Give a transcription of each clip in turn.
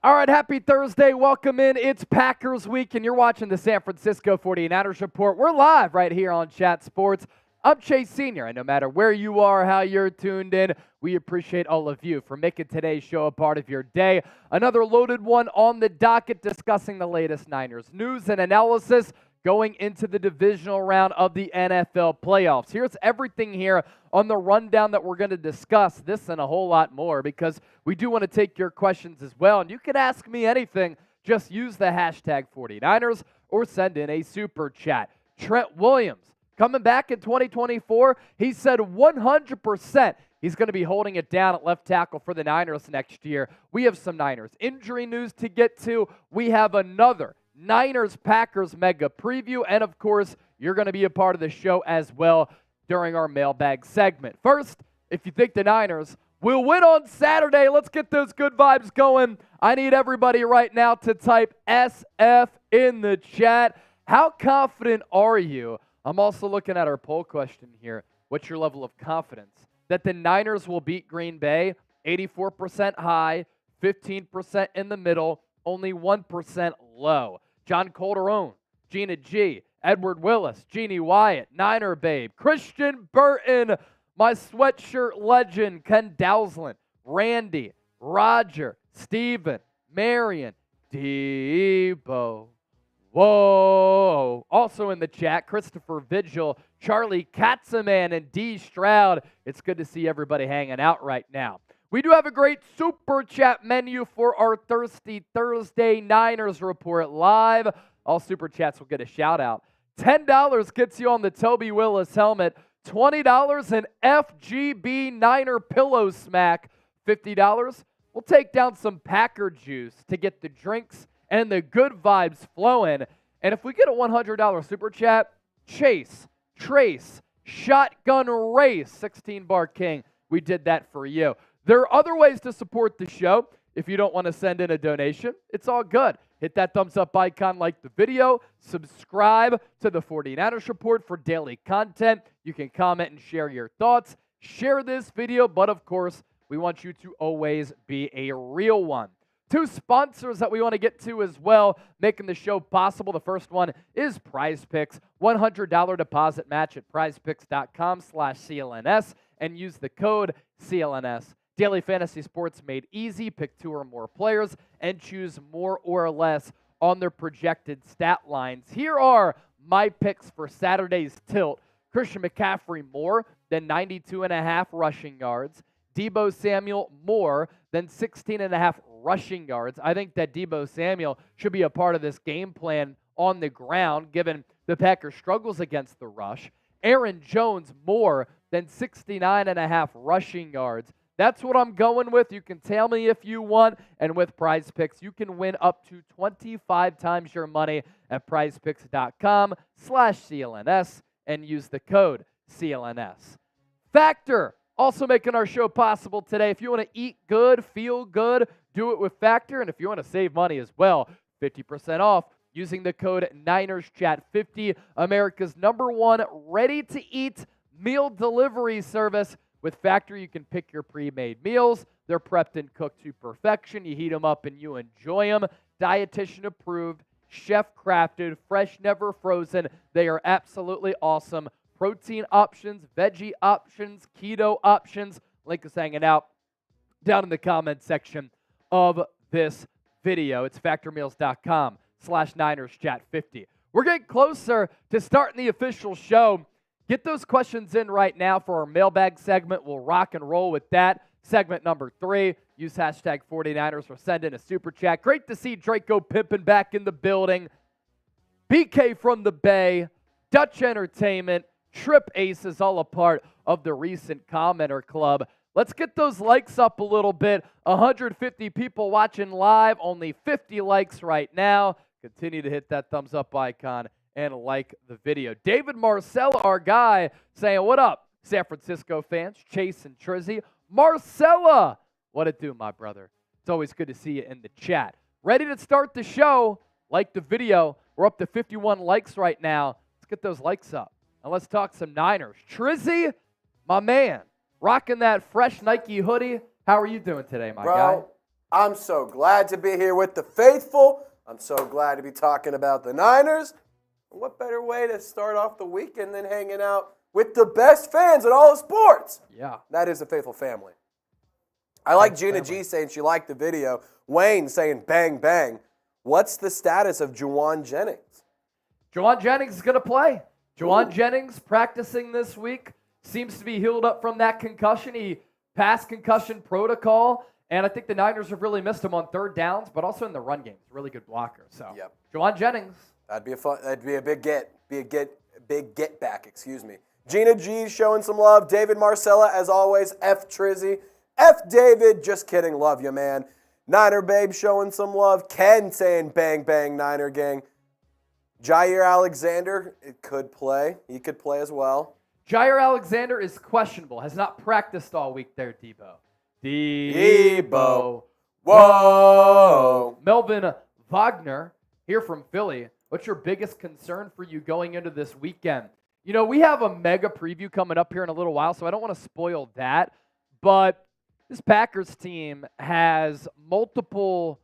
All right, happy Thursday. Welcome in. It's Packers week, and you're watching the San Francisco 49ers Report. We're live right here on Chat Sports. I'm Chase Sr., and no matter where you are, how you're tuned in, we appreciate all of you for making today's show a part of your day. Another loaded one on the docket discussing the latest Niners news and analysis going into the divisional round of the NFL playoffs. Here's everything here on the rundown that we're going to discuss, this and a whole lot more, because we do want to take your questions as well. And you can ask me anything. Just use the hashtag 49ers or send in a super chat. Trent Williams coming back in 2024. He said 100% he's going to be holding it down at left tackle for the Niners next year. We have some Niners injury news to get to. We have another Niners-Packers mega preview, and of course, you're going to be a part of the show as well during our mailbag segment. First, if you think the Niners will win on Saturday, let's get those good vibes going. I need everybody right now to type SF in the chat. How confident are you? I'm also looking at our poll question here. What's your level of confidence that the Niners will beat Green Bay? 84% high, 15% in the middle, only 1% low. John Calderon, Gina G, Edward Willis, Jeannie Wyatt, Niner Babe, Christian Burton, my sweatshirt legend, Ken Dowsland, Randy, Roger, Steven, Marion, Debo. Whoa. Also in the chat, Christopher Vigil, Charlie Katzeman, and D. Stroud. It's good to see everybody hanging out right now. We do have a great super chat menu for our Thirsty Thursday Niners Report live. All super chats will get a shout out. $10 gets you on the Toby Willis helmet. $20 an FGB Niner pillow smack. $50 we'll take down some Packer juice to get the drinks and the good vibes flowing. And if we get a $100 super chat, Chase, Trace, Shotgun Race, 16-bar king, we did that for you. There are other ways to support the show. If you don't want to send in a donation, it's all good. Hit that thumbs up icon, like the video, subscribe to the 49ers Report for daily content. You can comment and share your thoughts. Share this video, but of course, we want you to always be a real one. Two sponsors that we want to get to as well, making the show possible. The first one is Prize Picks. $100 deposit match at prizepicks.com/CLNS and use the code CLNS. Daily fantasy sports made easy. Pick two or more players and choose more or less on their projected stat lines. Here are my picks for Saturday's tilt. Christian McCaffrey more than 92.5 rushing yards. Deebo Samuel more than 16.5 rushing yards. I think that Deebo Samuel should be a part of this game plan on the ground, given the Packers' struggles against the rush. Aaron Jones more than 69.5 rushing yards. That's what I'm going with. You can tell me if you want. And with Prize Picks, you can win up to 25 times your money at prizepicks.com/CLNS and use the code CLNS. Factor, also making our show possible today. If you want to eat good, feel good, do it with Factor. And if you want to save money as well, 50% off using the code NinersChat50, America's #1 ready-to-eat meal delivery service. With Factor, you can pick your pre-made meals. They're prepped and cooked to perfection. You heat them up and you enjoy them. Dietitian approved, chef crafted, fresh, never frozen. They are absolutely awesome. Protein options, veggie options, keto options. Link is hanging out down in the comment section of this video. It's factormeals.com/NinersChat50. We're getting closer to starting the official show. Get those questions in right now for our mailbag segment. We'll rock and roll with that. Segment number 3, use hashtag 49ers or send in a super chat. Great to see Draco Pimpin back in the building. BK from the Bay, Dutch Entertainment, Trip Aces, all a part of the recent commenter club. Let's get those likes up a little bit. 150 people watching live, only 50 likes right now. Continue to hit that thumbs up icon and like the video. David Marcella, our guy, saying, what up, San Francisco fans? Chase and Trizzy. Marcella, what it do, my brother? It's always good to see you in the chat. Ready to start the show? Like the video. We're up to 51 likes right now. Let's get those likes up. Now let's talk some Niners. Trizzy, my man, rocking that fresh Nike hoodie. How are you doing today, my guy? I'm so glad to be here with the faithful. I'm so glad to be talking about the Niners. What better way to start off the weekend than hanging out with the best fans in all of sports? Yeah. That is the faithful family. I like Gina G saying she liked the video. Wayne saying bang, bang. What's the status of Juwan Jennings? Juwan Jennings is going to play. Juwan Jennings practicing this week. Seems to be healed up from that concussion. He passed concussion protocol. And I think the Niners have really missed him on third downs, but also in the run game. He's a really good blocker. So, Juwan Jennings. That'd be a big get. Big get back, excuse me. Gina G showing some love. David Marcella, as always. F Trizzy. F David. Just kidding. Love you, man. Niner Babe showing some love. Ken saying bang, bang, Niner gang. Jair Alexander, it could play. He could play as well. Jair Alexander is questionable. Has not practiced all week there, Debo. Debo. Whoa. Melvin Wagner here from Philly. What's your biggest concern for you going into this weekend? You know, we have a mega preview coming up here in a little while, so I don't want to spoil that. But this Packers team has multiple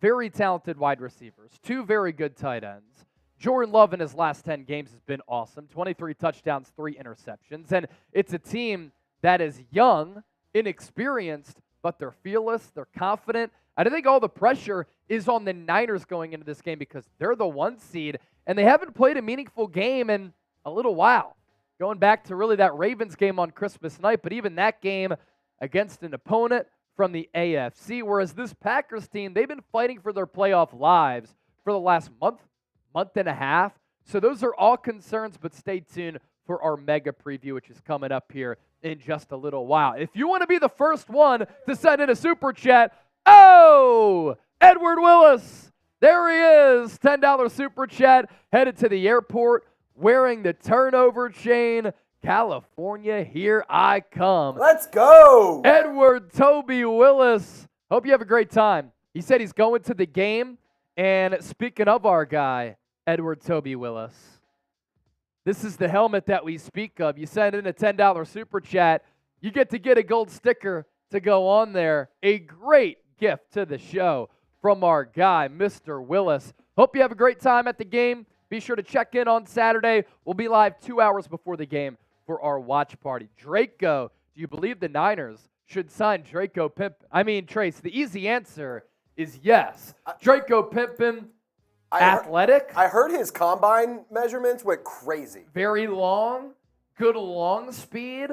very talented wide receivers, 2 very good tight ends. Jordan Love in his last 10 games has been awesome, 23 touchdowns, 3 interceptions. And it's a team that is young, inexperienced, but they're fearless, they're confident. And I think all the pressure is on the Niners going into this game because they're the 1 seed, and they haven't played a meaningful game in a little while. Going back to really that Ravens game on Christmas night, but even that game against an opponent from the AFC, whereas this Packers team, they've been fighting for their playoff lives for the last month and a half. So those are all concerns, but stay tuned for our mega preview, which is coming up here in just a little while. If you want to be the first one to send in a super chat, Edward Willis, there he is, $10 super chat, headed to the airport, wearing the turnover chain. California, here I come. Let's go. Edward Toby Willis, hope you have a great time. He said he's going to the game, and speaking of our guy, Edward Toby Willis, this is the helmet that we speak of. You send in a $10 super chat, you get a gold sticker to go on there. A great gift to the show from our guy, Mr. Willis. Hope you have a great time at the game. Be sure to check in on Saturday. We'll be live 2 hours before the game for our watch party. Draco, do you believe the Niners should sign Draco Pimpin? I mean, Trace, the easy answer is yes. Draco Pimpin, athletic. I heard his combine measurements went crazy. Very long, good long speed.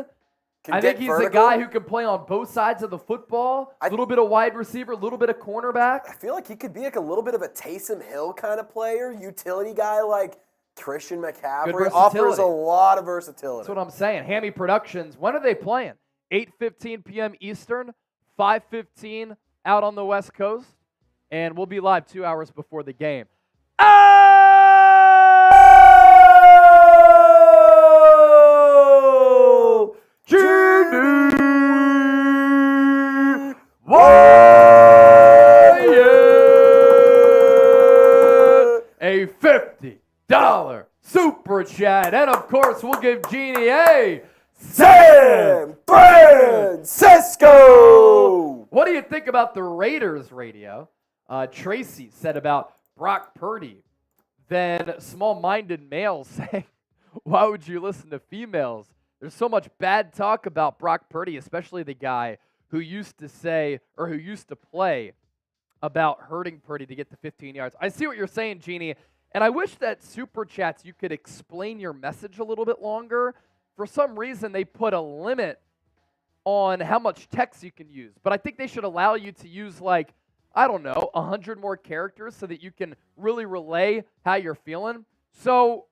I think he's vertical. a guy who can play on both sides of the football. A little bit of wide receiver, a little bit of cornerback. I feel like he could be like a little bit of a Taysom Hill kind of player, utility guy like Christian McCaffrey. Offers a lot of versatility. That's what I'm saying. Hammy Productions, when are they playing? 8:15 p.m. Eastern, 5:15 out on the West Coast, and we'll be live 2 hours before the game. A $50 super chat. And of course, we'll give Jeannie a San Francisco. What do you think about the Raiders radio? Tracy said about Brock Purdy. Then small-minded males saying, why would you listen to females? There's so much bad talk about Brock Purdy, especially the guy who used to say, or who used to play about hurting Purdy to get to 15 yards. I see what you're saying, Jeannie, and I wish that Super Chats you could explain your message a little bit longer. For some reason, they put a limit on how much text you can use, but I think they should allow you to use, like, I don't know, 100 more characters so that you can really relay how you're feeling. So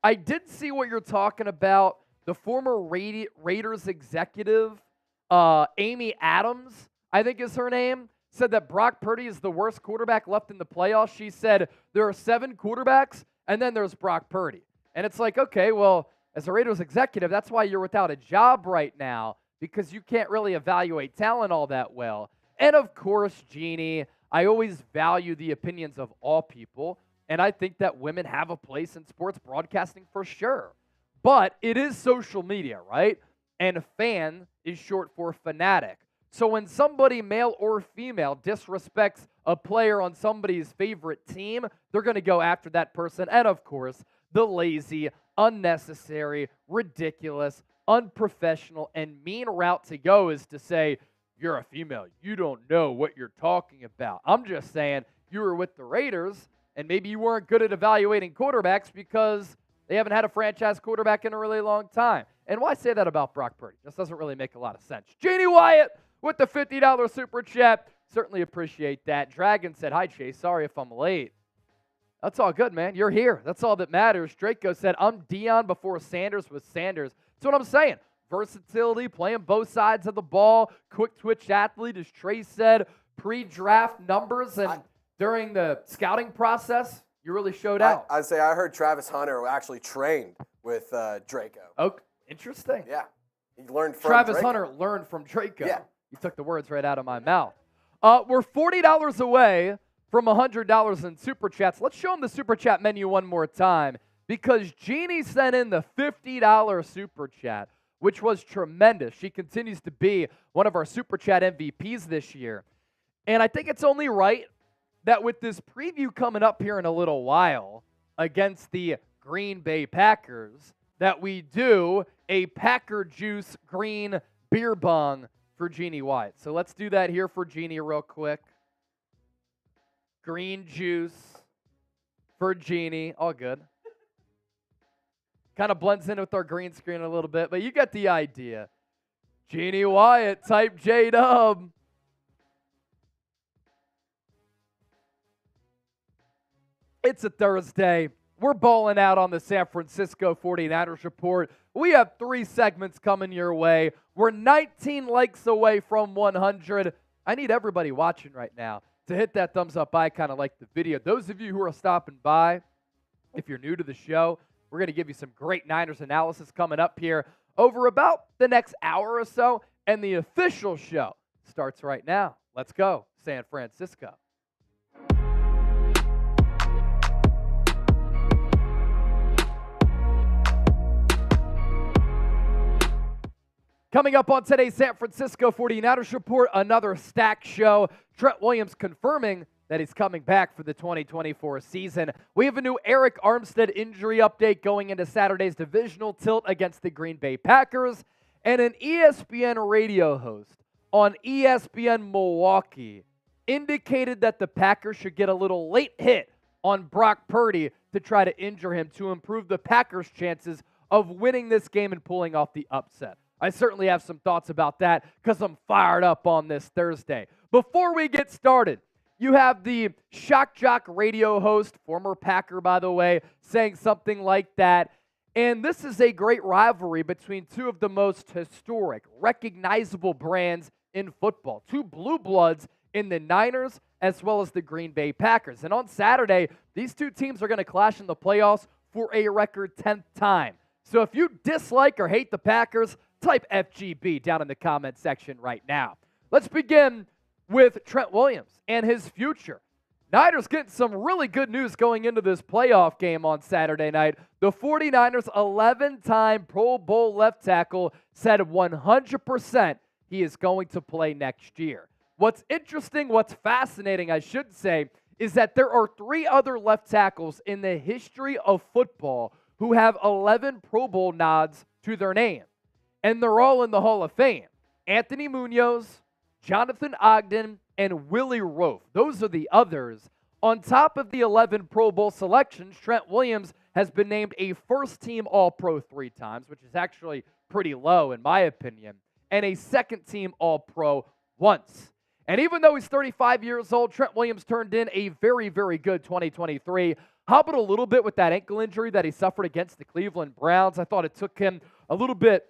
I did see what you're talking about. The former Raiders executive, Amy Adams, I think is her name, said that Brock Purdy is the worst quarterback left in the playoffs. She said there are 7 quarterbacks, and then there's Brock Purdy. And it's like, okay, well, as a Raiders executive, that's why you're without a job right now, because you can't really evaluate talent all that well. And of course, Jeannie, I always value the opinions of all people, and I think that women have a place in sports broadcasting for sure. But it is social media, right? And fan is short for fanatic. So when somebody, male or female, disrespects a player on somebody's favorite team, they're going to go after that person. And of course, the lazy, unnecessary, ridiculous, unprofessional, and mean route to go is to say, you're a female. You don't know what you're talking about. I'm just saying you were with the Raiders, and maybe you weren't good at evaluating quarterbacks because they haven't had a franchise quarterback in a really long time. And why say that about Brock Purdy? Just doesn't really make a lot of sense. Jeannie Wyatt with the $50 super chat. Certainly appreciate that. Dragon said, hi, Chase. Sorry if I'm late. That's all good, man. You're here. That's all that matters. Draco said, I'm Dion before Sanders was Sanders. That's what I'm saying. Versatility, playing both sides of the ball, quick twitch athlete, as Trey said, pre-draft numbers, and during the scouting process, you really showed out. I'd say I heard Travis Hunter actually trained with Draco. Oh, interesting. Yeah. He learned from Travis Draco. Hunter learned from Draco. Yeah. You took the words right out of my mouth. We're $40 away from $100 in Super Chats. Let's show them the Super Chat menu one more time because Jeannie sent in the $50 Super Chat, which was tremendous. She continues to be one of our Super Chat MVPs this year. And I think it's only right that with this preview coming up here in a little while against the Green Bay Packers, that we do a Packer Juice green beer bong for Jeannie Wyatt. So let's do that here for Jeannie real quick. Green juice for Jeannie. All good. Kind of blends in with our green screen a little bit, but you get the idea. Jeannie Wyatt, type J-Dub. It's a Thursday. We're bowling out on the San Francisco 49ers Report. We have 3 segments coming your way. We're 19 likes away from 100. I need everybody watching right now to hit that thumbs up icon and like the video. Those of you who are stopping by, if you're new to the show, we're going to give you some great Niners analysis coming up here over about the next hour or so, and the official show starts right now. Let's go, San Francisco. Coming up on today's San Francisco 49ers Report, another stacked show. Trent Williams confirming that he's coming back for the 2024 season. We have a new Eric Armstead injury update going into Saturday's divisional tilt against the Green Bay Packers. And an ESPN radio host on ESPN Milwaukee indicated that the Packers should get a little late hit on Brock Purdy to try to injure him to improve the Packers' chances of winning this game and pulling off the upset. I certainly have some thoughts about that because I'm fired up on this Thursday. Before we get started, you have the Shock Jock radio host, former Packer, by the way, saying something like that. And this is a great rivalry between two of the most historic, recognizable brands in football. Two blue bloods in the Niners as well as the Green Bay Packers. And on Saturday, these two teams are going to clash in the playoffs for a record 10th time. So if you dislike or hate the Packers, type FGB down in the comment section right now. Let's begin with Trent Williams and his future. Niners getting some really good news going into this playoff game on Saturday night. The 49ers 11-time Pro Bowl left tackle said 100% he is going to play next year. What's interesting, what's fascinating, I should say, is that there are 3 other left tackles in the history of football who have 11 Pro Bowl nods to their name. And they're all in the Hall of Fame. Anthony Munoz, Jonathan Ogden, and Willie Roaf. Those are the others. On top of the 11 Pro Bowl selections, Trent Williams has been named a first-team All-Pro 3 times, which is actually pretty low in my opinion, and a second-team All-Pro once. And even though he's 35 years old, Trent Williams turned in a very, very good 2023. Hobbled a little bit with that ankle injury that he suffered against the Cleveland Browns. I thought it took him a little bit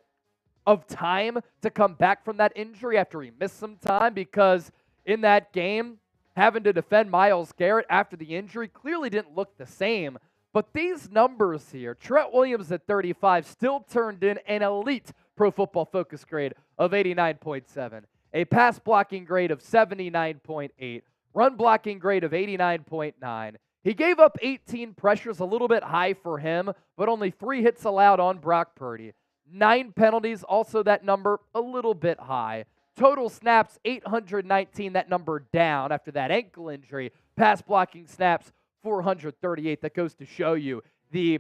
of time to come back from that injury after he missed some time, because in that game, having to defend Myles Garrett after the injury clearly didn't look the same. But these numbers here, Trent Williams at 35 still turned in an elite Pro Football Focus grade of 89.7, a pass blocking grade of 79.8, run blocking grade of 89.9. He gave up 18 pressures, a little bit high for him, but only 3 hits allowed on Brock Purdy. 9 penalties, also that number a little bit high. Total snaps, 819, that number down after that ankle injury. Pass blocking snaps, 438. That goes to show you the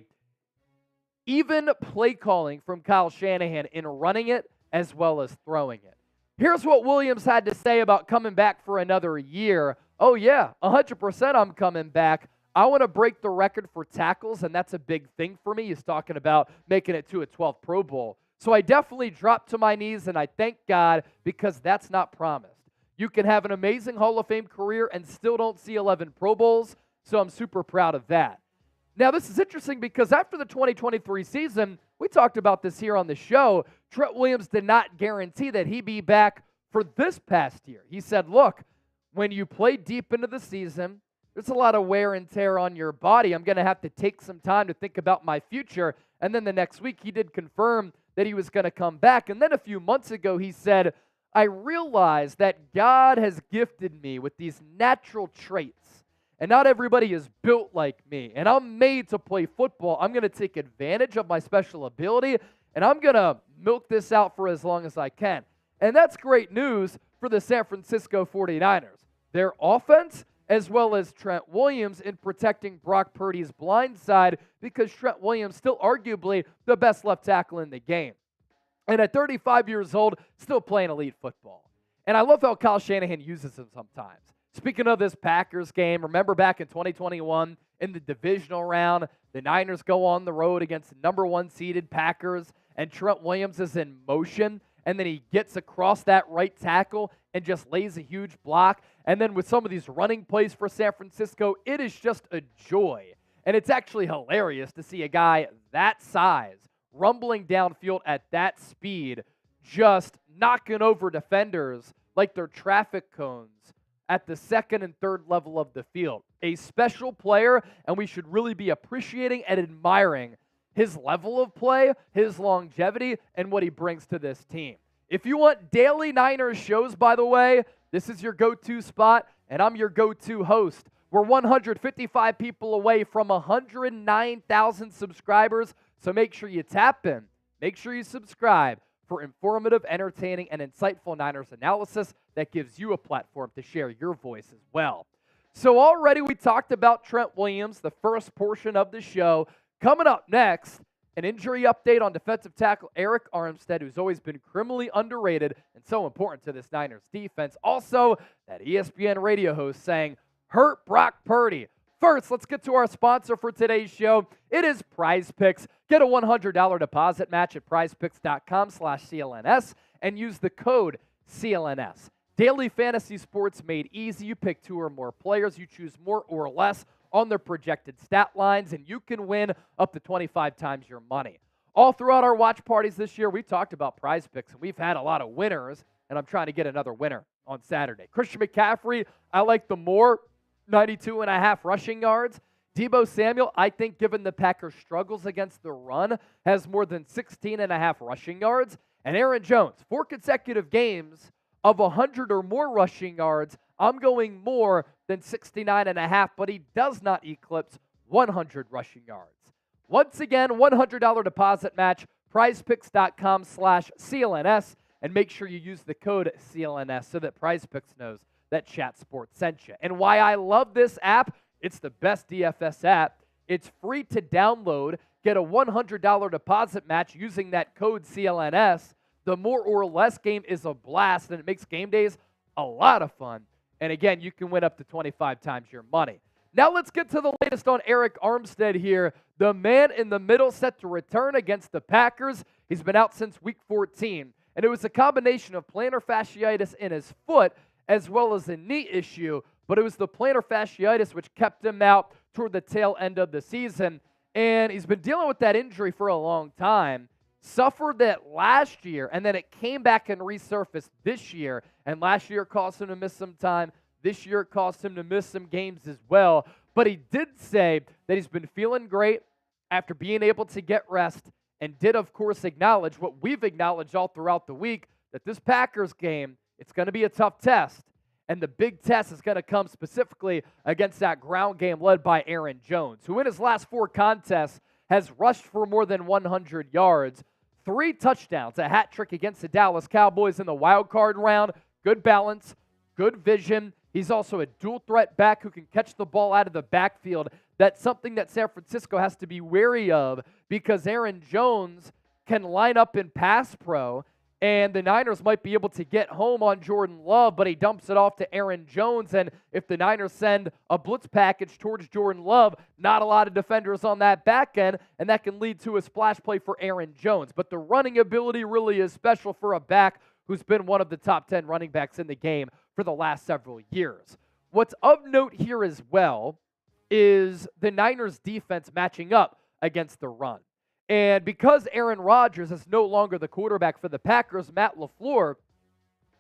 even play calling from Kyle Shanahan in running it as well as throwing it. Here's what Williams had to say about coming back for another year. Oh yeah, 100% I'm coming back. I want to break the record for tackles, and that's a big thing for me. He's talking about making it to a 12th Pro Bowl. So I definitely dropped to my knees, and I thank God because that's not promised. You can have an amazing Hall of Fame career and still don't see 11 Pro Bowls, so I'm super proud of that. Now, this is interesting because after the 2023 season, we talked about this here on the show, Trent Williams did not guarantee that he'd be back for this past year. He said, look, when you play deep into the season, there's a lot of wear and tear on your body. I'm going to have to take some time to think about my future. And then the next week, he did confirm that he was going to come back. And then a few months ago, he said, I realized that God has gifted me with these natural traits. And not everybody is built like me. And I'm made to play football. I'm going to take advantage of my special ability. And I'm going to milk this out for as long as I can. And that's great news for the San Francisco 49ers. Their offense, as well as Trent Williams in protecting Brock Purdy's blind side, because Trent Williams still arguably the best left tackle in the game. And at 35 years old, still playing elite football. And I love how Kyle Shanahan uses him sometimes. Speaking of this Packers game, remember back in 2021 in the divisional round, the Niners go on the road against the number 1 seeded Packers, and Trent Williams is in motion, and then he gets across that right tackle and just lays a huge block. And then with some of these running plays for San Francisco, it is just a joy. And it's actually hilarious to see a guy that size rumbling downfield at that speed, just knocking over defenders like they're traffic cones at the second and third level of the field. A special player, and we should really be appreciating and admiring his level of play, his longevity, and what he brings to this team. If you want daily Niners shows, by the way, this is your go-to spot, and I'm your go-to host. We're 155 people away from 109,000 subscribers, so make sure you tap in. Make sure you subscribe for informative, entertaining, and insightful Niners analysis that gives you a platform to share your voice as well. So already we talked about Trent Williams, the first portion of the show. Coming up next, an injury update on defensive tackle Arik Armstead, who's always been criminally underrated and so important to this Niners defense. Also, that ESPN radio host saying, hurt Brock Purdy. First, let's get to our sponsor for today's show. It is Prize Picks. Get a $100 deposit match at prizepicks.com/CLNS and use the code CLNS. Daily fantasy sports made easy. You pick 2 or more players. You choose more or less on their projected stat lines, and you can win up to 25 times your money. All throughout our watch parties this year, we've talked about Prize Picks, and we've had a lot of winners, and I'm trying to get another winner on Saturday. Christian McCaffrey, I like the more, 92.5 rushing yards. Deebo Samuel, I think given the Packers' struggles against the run, has more than 16.5 rushing yards. And Aaron Jones, 4 consecutive games of 100 or more rushing yards. I'm going more than 69.5, but he does not eclipse 100 rushing yards. Once again, $100 deposit match, prizepicks.com/CLNS, and make sure you use the code CLNS so that PrizePicks knows that Chat Sports sent you. And why I love this app, it's the best DFS app. It's free to download. Get a $100 deposit match using that code CLNS. The more or less game is a blast, and it makes game days a lot of fun. And again, you can win up to 25 times your money. Now let's get to the latest on Arik Armstead here. The man in the middle set to return against the Packers. He's been out since week 14, and it was a combination of plantar fasciitis in his foot as well as a knee issue, but it was the plantar fasciitis which kept him out toward the tail end of the season, and he's been dealing with that injury for a long time. Suffered that last year, and then it came back and resurfaced this year, and last year it caused him to miss some time. This year it caused him to miss some games as well, but he did say that he's been feeling great after being able to get rest, and did, of course, acknowledge what we've acknowledged all throughout the week, that this Packers game, it's going to be a tough test. And the big test is going to come specifically against that ground game led by Aaron Jones, who in his last 4 contests has rushed for more than 100 yards, 3 touchdowns, a hat trick against the Dallas Cowboys in the wild card round. Good balance, good vision. He's also a dual threat back who can catch the ball out of the backfield. That's something that San Francisco has to be wary of because Aaron Jones can line up in pass pro, and the Niners might be able to get home on Jordan Love, but he dumps it off to Aaron Jones, and if the Niners send a blitz package towards Jordan Love, not a lot of defenders on that back end, and that can lead to a splash play for Aaron Jones. But the running ability really is special for a back who's been one of the top 10 running backs in the game for the last several years. What's of note here as well is the Niners defense matching up against the run. And because Aaron Rodgers is no longer the quarterback for the Packers, Matt LaFleur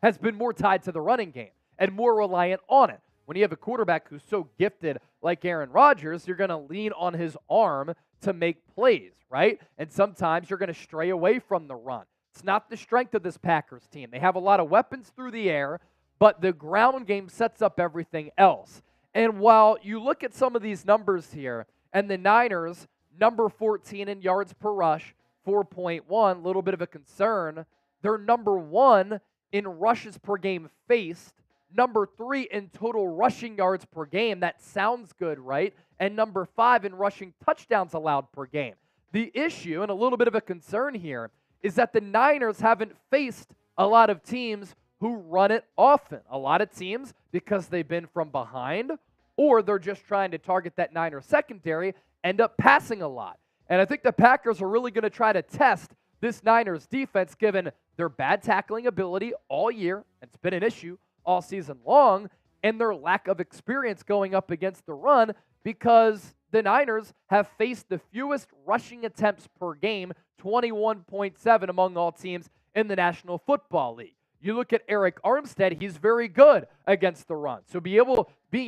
has been more tied to the running game and more reliant on it. When you have a quarterback who's so gifted like Aaron Rodgers, you're going to lean on his arm to make plays, right? And sometimes you're going to stray away from the run. It's not the strength of this Packers team. They have a lot of weapons through the air, but the ground game sets up everything else. And while you look at some of these numbers here, and the Niners, number 14 in yards per rush, 4.1, a little bit of a concern. They're number 1 in rushes per game faced, number 3 in total rushing yards per game. That sounds good, right? And number 5 in rushing touchdowns allowed per game. The issue, and a little bit of a concern here, is that the Niners haven't faced a lot of teams who run it often. A lot of teams, because they've been from behind, or they're just trying to target that Niners secondary, end up passing a lot. And I think the Packers are really going to try to test this Niners defense given their bad tackling ability all year. It's been an issue all season long, and their lack of experience going up against the run because the Niners have faced the fewest rushing attempts per game, 21.7 among all teams in the National Football League. You look at Eric Armstead, he's very good against the run. So being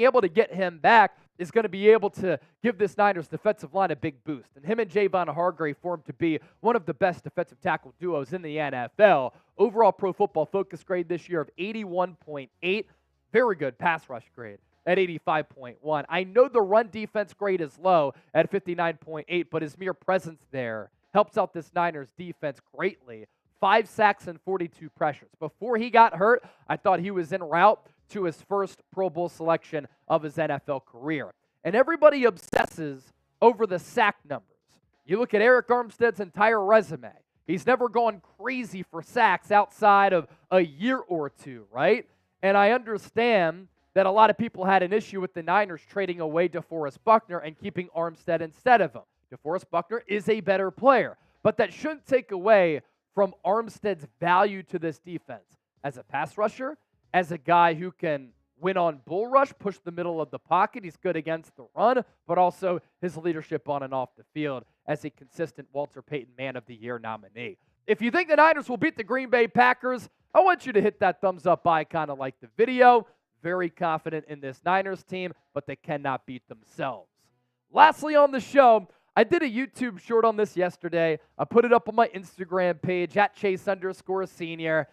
able to get him back is going to be able to give this Niners defensive line a big boost. And him and Javon Hargrave formed to be one of the best defensive tackle duos in the NFL. Overall Pro Football Focus grade this year of 81.8. Very good pass rush grade at 85.1. I know the run defense grade is low at 59.8, but his mere presence there helps out this Niners defense greatly. 5 sacks and 42 pressures. Before he got hurt, I thought he was en route to his first Pro Bowl selection of his NFL career. And everybody obsesses over the sack numbers. You look at Eric Armstead's entire resume. He's never gone crazy for sacks outside of a year or two, right? And I understand that a lot of people had an issue with the Niners trading away DeForest Buckner and keeping Armstead instead of him. DeForest Buckner is a better player, but that shouldn't take away from Armstead's value to this defense as a pass rusher, as a guy who can win on bull rush, push the middle of the pocket. He's good against the run, but also his leadership on and off the field as a consistent Walter Payton Man of the Year nominee. If you think the Niners will beat the Green Bay Packers, I want you to hit that thumbs up icon and like the video. Very confident in this Niners team, but they cannot beat themselves. Lastly on the show, I did a YouTube short on this yesterday. I put it up on my Instagram page at Chase_Senior.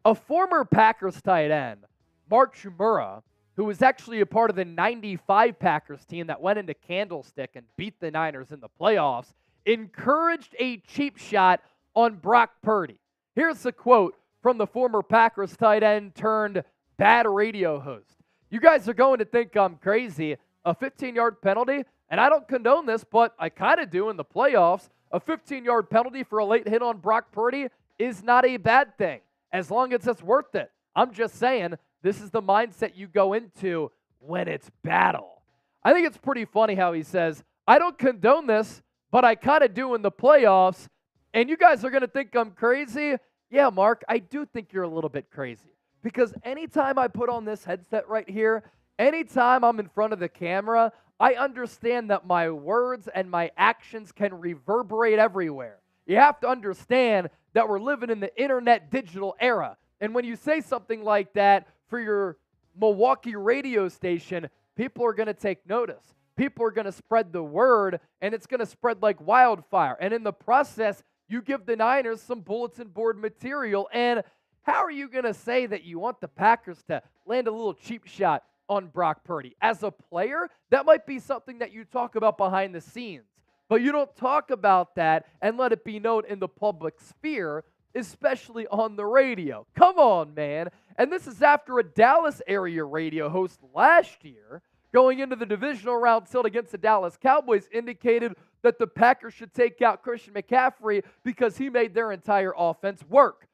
A former Packers tight end, Mark Chmura, who was actually a part of the 95 Packers team that went into Candlestick and beat the Niners in the playoffs, encouraged a cheap shot on Brock Purdy. Here's a quote from the former Packers tight end turned bad radio host. "You guys are going to think I'm crazy. A 15-yard penalty? And I don't condone this, but I kind of do in the playoffs. A 15-yard penalty for a late hit on Brock Purdy is not a bad thing, as long as it's worth it. I'm just saying, this is the mindset you go into when it's battle." I think it's pretty funny how he says, I don't condone this, but I kind of do in the playoffs, and you guys are going to think I'm crazy? Yeah, Mark, I do think you're a little bit crazy, because anytime I put on this headset right here, anytime I'm in front of the camera, I understand that my words and my actions can reverberate everywhere. You have to understand that we're living in the internet digital era. And when you say something like that for your Milwaukee radio station, people are going to take notice. People are going to spread the word, and it's going to spread like wildfire. And in the process, you give the Niners some bulletin board material. And how are you going to say that you want the Packers to land a little cheap shot on Brock Purdy? As a player, that might be something that you talk about behind the scenes. But you don't talk about that and let it be known in the public sphere, especially on the radio. Come on, man. And this is after a Dallas area radio host last year, going into the divisional round tilt against the Dallas Cowboys, indicated that the Packers should take out Christian McCaffrey because he made their entire offense work.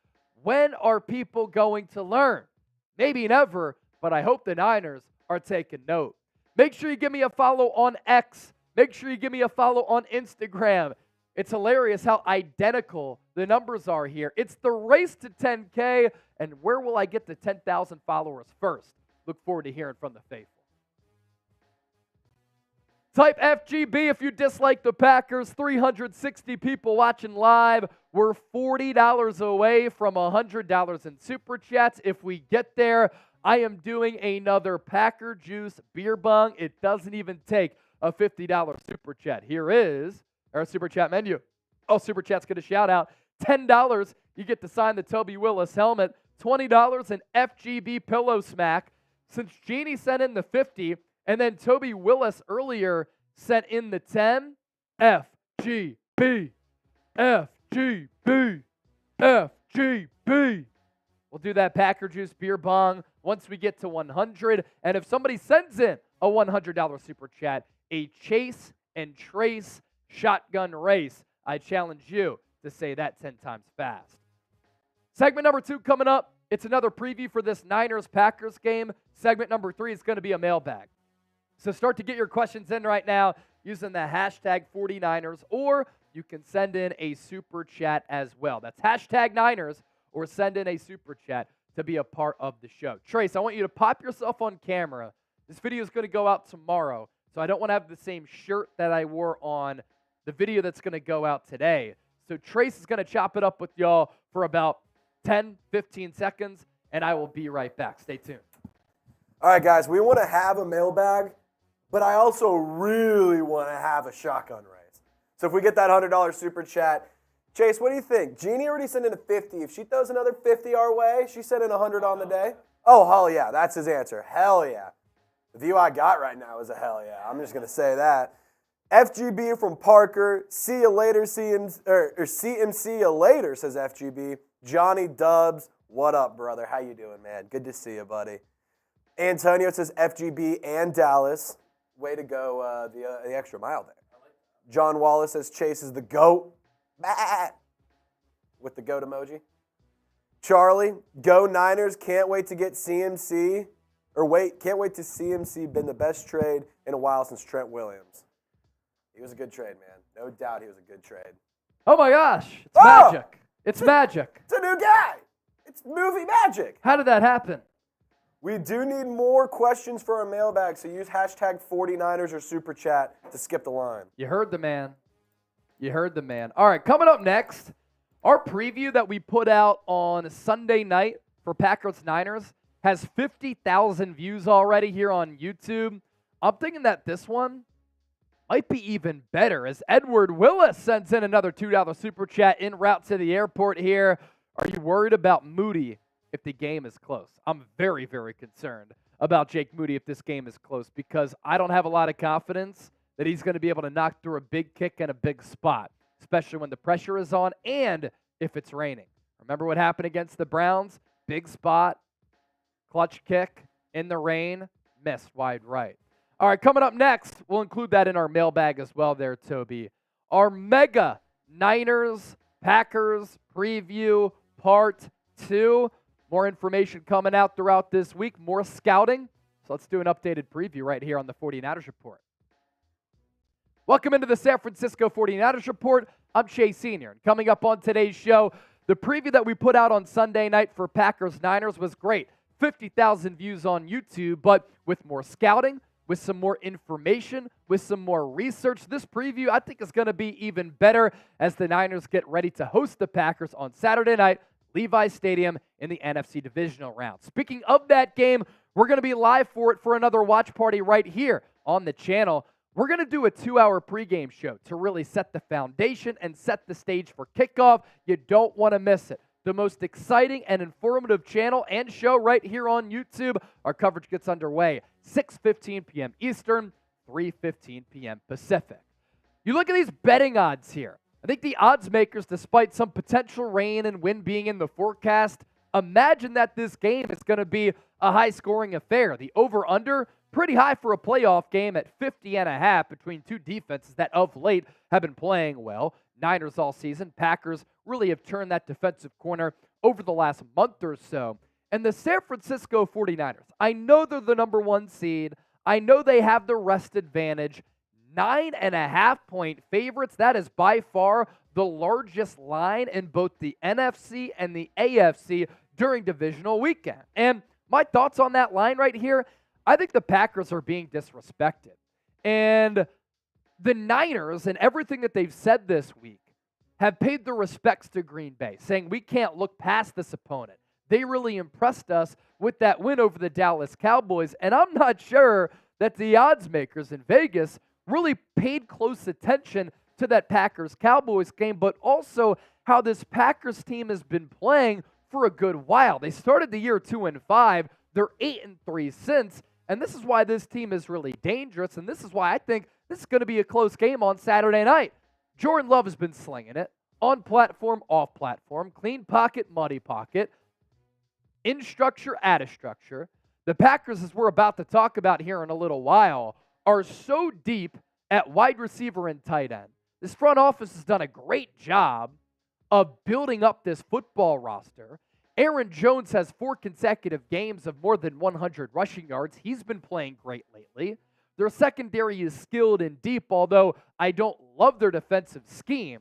When are people going to learn? Maybe never, but I hope the Niners are taking note. Make sure you give me a follow on X. Make sure you give me a follow on Instagram. It's hilarious how identical the numbers are here. It's the race to 10K, and where will I get to 10,000 followers first? Look forward to hearing from the faithful. Type FGB if you dislike the Packers. 360 people watching live. We're $40 away from $100 in Super Chats. If we get there, I am doing another Packer Juice beer bong. It doesn't even take a $50 Super Chat. Here is our Super Chat menu. Oh, Super Chat's get a shout out. $10, you get to sign the Toby Willis helmet. $20 an FGB pillow smack. Since Jeannie sent in the 50, and then Toby Willis earlier sent in the 10, FGB, FGB, FGB. We'll do that Packer Juice beer bong once we get to 100. And if somebody sends in a $100 Super Chat, a Chase and Trace shotgun race, I challenge you to say that 10 times fast. Segment number 2 coming up. It's another preview for this Niners-Packers game. Segment number 3 is going to be a mailbag. So start to get your questions in right now using the hashtag 49ers, or you can send in a Super Chat as well. That's hashtag Niners, or send in a Super Chat to be a part of the show. Trace, I want you to pop yourself on camera. This video is going to go out tomorrow, so I don't want to have the same shirt that I wore on the video that's going to go out today. So Trace is going to chop it up with y'all for about 10, 15 seconds, and I will be right back. Stay tuned. All right, guys, we want to have a mailbag, but I also really want to have a shotgun race. So if we get that $100 Super Chat, Chase, what do you think? Jeannie already sent in a 50. If she throws another 50 our way, she sent in 100 on the day. Oh, hell yeah, that's his answer. Hell yeah. The view I got right now is a hell yeah. I'm just going to say that. FGB from Parker. See you later, CMC you later, says FGB. Johnny Dubs, what up, brother? How you doing, man? Good to see you, buddy. Antonio says FGB and Dallas. Way to go the extra mile there. John Wallace says Chase is the GOAT. Bah! With the GOAT emoji. Charlie, go Niners. Can't wait to get CMC. Can't wait to CMC. Been the best trade in a while since Trent Williams. He was a good trade, man. No doubt he was a good trade. Oh my gosh, it's magic. It's magic. It's a new guy. It's movie magic. How did that happen? We do need more questions for our mailbag, so use hashtag 49ers or Super Chat to skip the line. You heard the man. You heard the man. All right, coming up next, our preview that we put out on Sunday night for Packers-Niners has 50,000 views already here on YouTube. I'm thinking that this one might be even better as Edward Willis sends in another $2 Super Chat en route to the airport here. Are you worried about Moody if the game is close? I'm very, very concerned about Jake Moody if this game is close because I don't have a lot of confidence that he's going to be able to knock through a big kick in a big spot, especially when the pressure is on and if it's raining. Remember what happened against the Browns? Big spot, clutch kick in the rain, missed wide right. All right, coming up next, we'll include that in our mailbag as well there, Toby. Our mega Niners-Packers preview part 2. More information coming out throughout this week, more scouting. So let's do an updated preview right here on the 49ers Report. Welcome into the San Francisco 49ers Report. I'm Chase Sr. And coming up on today's show, the preview that we put out on Sunday night for Packers-Niners was great. 50,000 views on YouTube, but with more scouting, with some more information, with some more research, this preview I think is going to be even better as the Niners get ready to host the Packers on Saturday night, Levi Stadium in the NFC Divisional Round. Speaking of that game, we're going to be live for it for another watch party right here on the channel. We're going to do a 2-hour pregame show to really set the foundation and set the stage for kickoff. You don't want to miss it. The most exciting and informative channel and show right here on YouTube. Our coverage gets underway 6:15 p.m. Eastern, 3:15 p.m. Pacific. You look at these betting odds here. I think the odds makers, despite some potential rain and wind being in the forecast, imagine that this game is going to be a high-scoring affair. The over-under, pretty high for a playoff game at 50.5 between two defenses that of late have been playing well. Niners all season. Packers really have turned that defensive corner over the last month or so. And the San Francisco 49ers, I know they're the number one seed. I know they have the rest advantage. 9.5-point favorites. That is by far the largest line in both the NFC and the AFC during divisional weekend. And my thoughts on that line right here, I think the Packers are being disrespected. And the Niners and everything that they've said this week have paid their respects to Green Bay, saying we can't look past this opponent. They really impressed us with that win over the Dallas Cowboys. And I'm not sure that the odds makers in Vegas really paid close attention to that Packers-Cowboys game, but also how this Packers team has been playing for a good while. They started the year 2-5. They're 8-3 since, and this is why this team is really dangerous, and this is why I think this is going to be a close game on Saturday night. Jordan Love has been slinging it on platform, off platform, clean pocket, muddy pocket, in structure, out of structure. The Packers, as we're about to talk about here in a little while, are so deep at wide receiver and tight end. This front office has done a great job of building up this football roster. Aaron Jones has 4 consecutive games of more than 100 rushing yards. He's been playing great lately. Their secondary is skilled and deep, although I don't love their defensive scheme.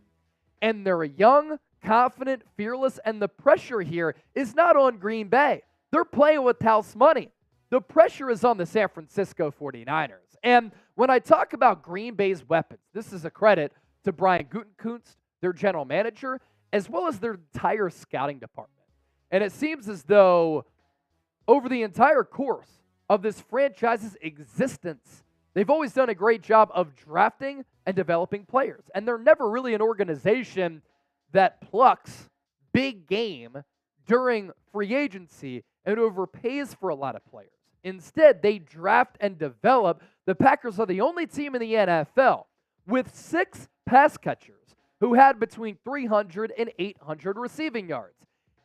And they're young, confident, fearless, and the pressure here is not on Green Bay. They're playing with house money. The pressure is on the San Francisco 49ers. And when I talk about Green Bay's weapons, this is a credit to Brian Gutekunst, their general manager, as well as their entire scouting department. And it seems as though over the entire course of this franchise's existence, they've always done a great job of drafting and developing players. And they're never really an organization that plucks big game during free agency and overpays for a lot of players. Instead, they draft and develop. The Packers are the only team in the NFL with 6 pass catchers who had between 300 and 800 receiving yards.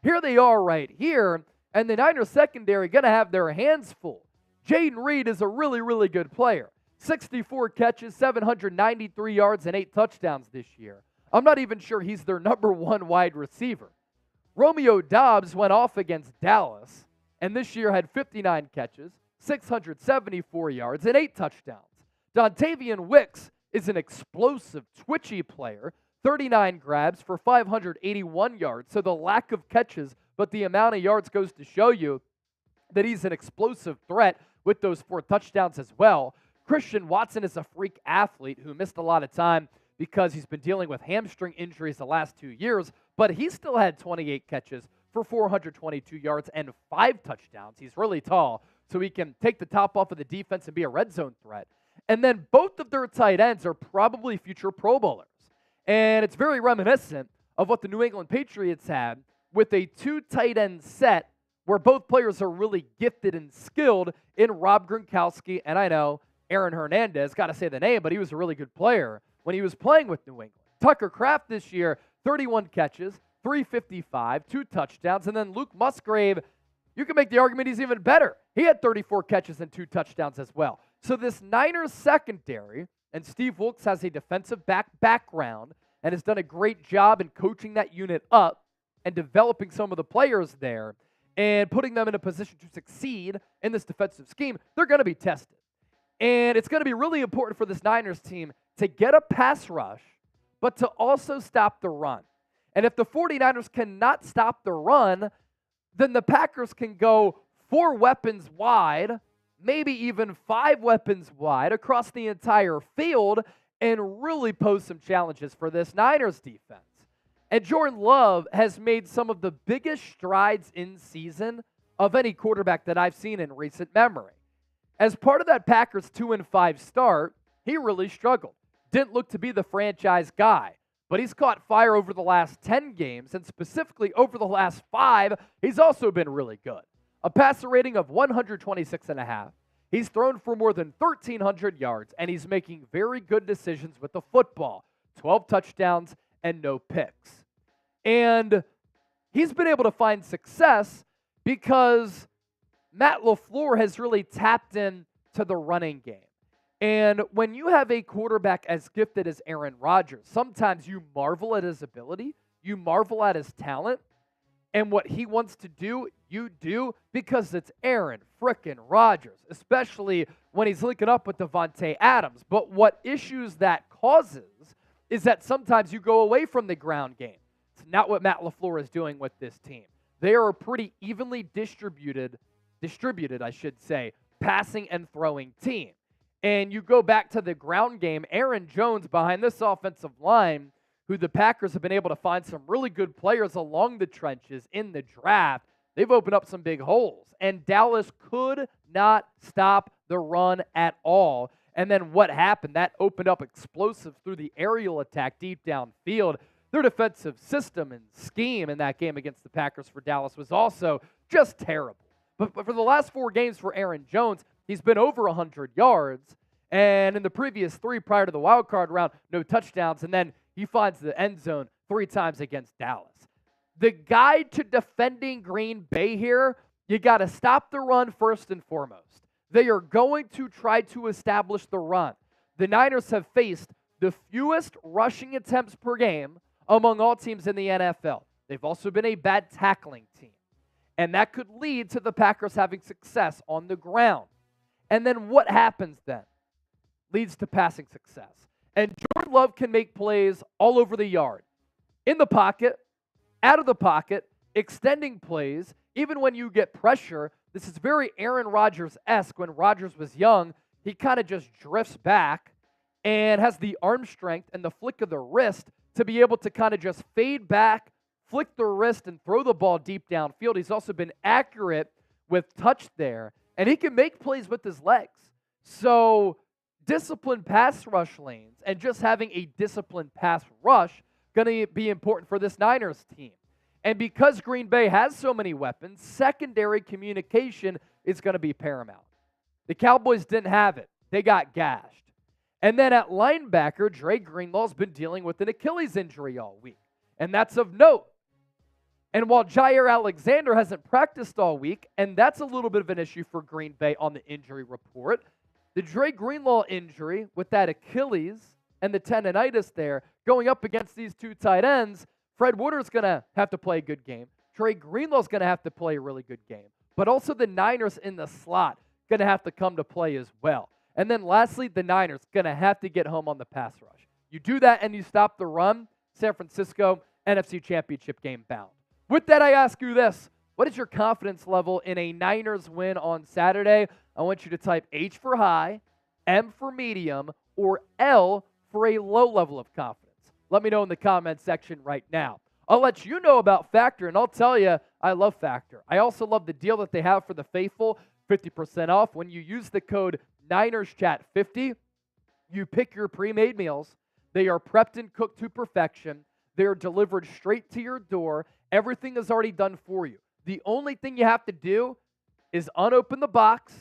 Here they are right here, and the Niners secondary going to have their hands full. Jaden Reed is a really, really good player. 64 catches, 793 yards, and 8 touchdowns this year. I'm not even sure he's their number 1 wide receiver. Romeo Doubs went off against Dallas, and this year had 59 catches, 674 yards, and 8 touchdowns. Dontavian Wicks is an explosive, twitchy player, 39 grabs for 581 yards. So the lack of catches, but the amount of yards goes to show you that he's an explosive threat with those 4 touchdowns as well. Christian Watson is a freak athlete who missed a lot of time because he's been dealing with hamstring injuries the last 2 years, but he still had 28 catches for 422 yards and 5 touchdowns. He's really tall, so he can take the top off of the defense and be a red zone threat. And then both of their tight ends are probably future Pro Bowlers. And it's very reminiscent of what the New England Patriots had with a 2 tight end set where both players are really gifted and skilled in Rob Gronkowski, and I know Aaron Hernandez, got to say the name, but he was a really good player when he was playing with New England. Tucker Kraft this year, 31 catches, 355, 2 touchdowns, and then Luke Musgrave, you can make the argument he's even better. He had 34 catches and 2 touchdowns as well. So this Niners secondary, and Steve Wilkes has a defensive background and has done a great job in coaching that unit up and developing some of the players there and putting them in a position to succeed in this defensive scheme. They're going to be tested. And it's going to be really important for this Niners team to get a pass rush, but to also stop the run. And if the 49ers cannot stop the run, then the Packers can go 4 weapons wide, maybe even 5 weapons wide across the entire field and really pose some challenges for this Niners defense. And Jordan Love has made some of the biggest strides in season of any quarterback that I've seen in recent memory. As part of that Packers 2-5 start, he really struggled. Didn't look to be the franchise guy, but he's caught fire over the last 10 games, and specifically over the last 5, he's also been really good. A passer rating of 126.5. He's thrown for more than 1,300 yards, and he's making very good decisions with the football. 12 touchdowns and no picks. And he's been able to find success because Matt LaFleur has really tapped in to the running game. And when you have a quarterback as gifted as Aaron Rodgers, sometimes you marvel at his ability, you marvel at his talent, and what he wants to do, you do because it's Aaron frickin' Rodgers, especially when he's linking up with Devontae Adams. But what issues that causes is that sometimes you go away from the ground game. It's not what Matt LaFleur is doing with this team. They are a pretty evenly distributed, I should say, passing and throwing team. And you go back to the ground game, Aaron Jones behind this offensive line, who the Packers have been able to find some really good players along the trenches in the draft. They've opened up some big holes. And Dallas could not stop the run at all. And then what happened? That opened up explosives through the aerial attack deep downfield. Their defensive system and scheme in that game against the Packers for Dallas was also just terrible. But for the last 4 games for Aaron Jones, he's been over 100 yards. And in the previous 3 prior to the wild card round, no touchdowns. And then he finds the end zone 3 times against Dallas. The guide to defending Green Bay here, you got to stop the run first and foremost. They are going to try to establish the run. The Niners have faced the fewest rushing attempts per game among all teams in the NFL. They've also been a bad tackling team. And that could lead to the Packers having success on the ground. And then what happens then? Leads to passing success. And Jordan Love can make plays all over the yard. In the pocket, out of the pocket, extending plays. Even when you get pressure, this is very Aaron Rodgers-esque. When Rodgers was young, he kind of just drifts back and has the arm strength and the flick of the wrist to be able to kind of just fade back, flick the wrist, and throw the ball deep downfield. He's also been accurate with touch there, and he can make plays with his legs. So disciplined pass rush lanes and just having a disciplined pass rush going to be important for this Niners team. And because Green Bay has so many weapons, secondary communication is going to be paramount. The Cowboys didn't have it. They got gashed. And then at linebacker, Dre Greenlaw has been dealing with an Achilles injury all week. And that's of note. And while Jair Alexander hasn't practiced all week, and that's a little bit of an issue for Green Bay on the injury report, the Dre Greenlaw injury with that Achilles and the tendonitis there, going up against these 2 tight ends, Fred Warner's going to have to play a good game. Dre Greenlaw's going to have to play a really good game. But also the Niners in the slot going to have to come to play as well. And then lastly, the Niners going to have to get home on the pass rush. You do that and you stop the run, San Francisco, NFC Championship game bound. With that, I ask you this. What is your confidence level in a Niners win on Saturday? I want you to type H for high, M for medium, or L for a low level of confidence. Let me know in the comment section right now. I'll let you know about Factor, and I'll tell you I love Factor. I also love the deal that they have for the faithful, 50% off. When you use the code NinersChat50, you pick your pre-made meals. They are prepped and cooked to perfection. They are delivered straight to your door. Everything is already done for you. The only thing you have to do is unopen the box,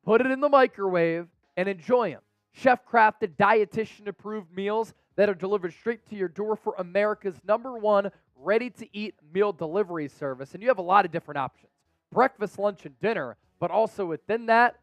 put it in the microwave, and enjoy them. Chef-crafted, dietitian-approved meals that are delivered straight to your door for America's #1 ready-to-eat meal delivery service. And you have a lot of different options. Breakfast, lunch, and dinner. But also within that,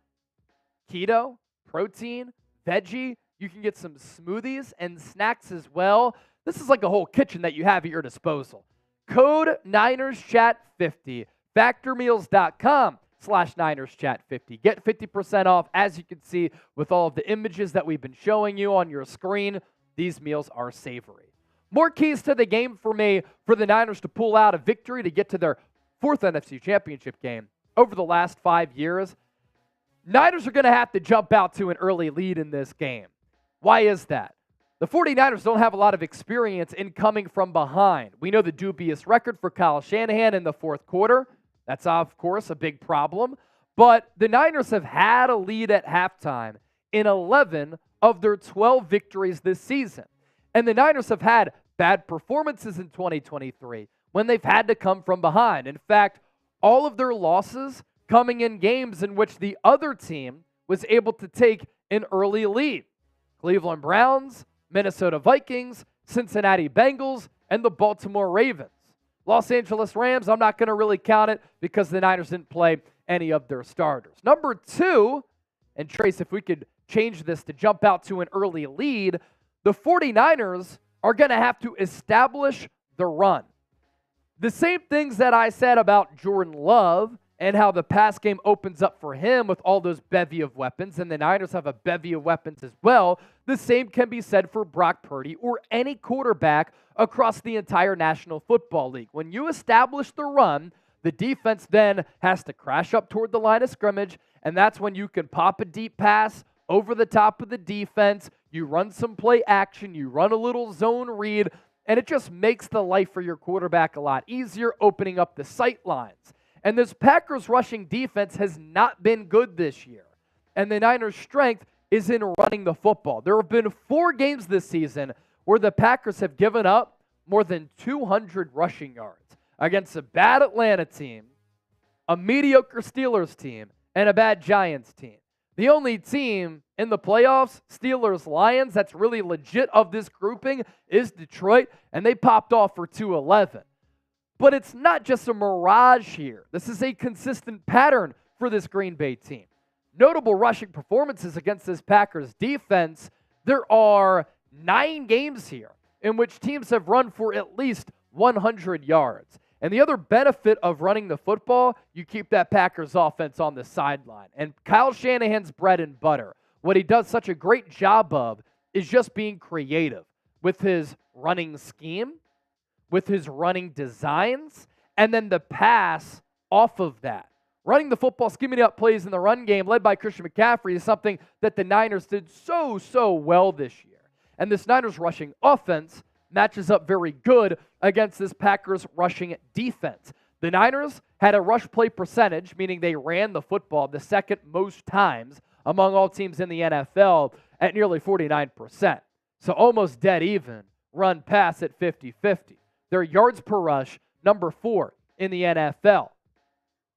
keto, protein, veggie. You can get some smoothies and snacks as well. This is like a whole kitchen that you have at your disposal. Code NinersChat50. FactorMeals.com/NinersChat50. Get 50% off, as you can see, with all of the images that we've been showing you on your screen. These meals are savory. More keys to the game for me for the Niners to pull out a victory to get to their 4th NFC Championship game over the last 5 years. Niners are going to have to jump out to an early lead in this game. Why is that? The 49ers don't have a lot of experience in coming from behind. We know the dubious record for Kyle Shanahan in the 4th quarter. That's, of course, a big problem. But the Niners have had a lead at halftime in 11 of their 12 victories this season. And the Niners have had bad performances in 2023 when they've had to come from behind. In fact, all of their losses coming in games in which the other team was able to take an early lead. Cleveland Browns, Minnesota Vikings, Cincinnati Bengals, and the Baltimore Ravens. Los Angeles Rams, I'm not going to really count it because the Niners didn't play any of their starters. Number 2, and Trace, if we could change this to jump out to an early lead, the 49ers are going to have to establish the run. The same things that I said about Jordan Love and how the pass game opens up for him with all those bevy of weapons, and the Niners have a bevy of weapons as well, the same can be said for Brock Purdy or any quarterback across the entire National Football League. When you establish the run, the defense then has to crash up toward the line of scrimmage, and that's when you can pop a deep pass over the top of the defense, you run some play action, you run a little zone read, and it just makes the life for your quarterback a lot easier, opening up the sight lines. And this Packers rushing defense has not been good this year. And the Niners' strength is in running the football. There have been 4 games this season where the Packers have given up more than 200 rushing yards against a bad Atlanta team, a mediocre Steelers team, and a bad Giants team. The only team in the playoffs, Steelers-Lions, that's really legit of this grouping is Detroit, and they popped off for 211. But it's not just a mirage here. This is a consistent pattern for this Green Bay team. Notable rushing performances against this Packers defense. There are 9 games here in which teams have run for at least 100 yards. And the other benefit of running the football, you keep that Packers offense on the sideline. And Kyle Shanahan's bread and butter, what he does such a great job of is just being creative with his running scheme, with his running designs, and then the pass off of that. Running the football, scheming up plays in the run game led by Christian McCaffrey is something that the Niners did so well this year. And this Niners rushing offense matches up very good against this Packers rushing defense. The Niners had a rush play percentage, meaning they ran the football the second most times among all teams in the NFL at nearly 49%. So almost dead even, run pass at 50-50. Their yards per rush, number 4 in the NFL.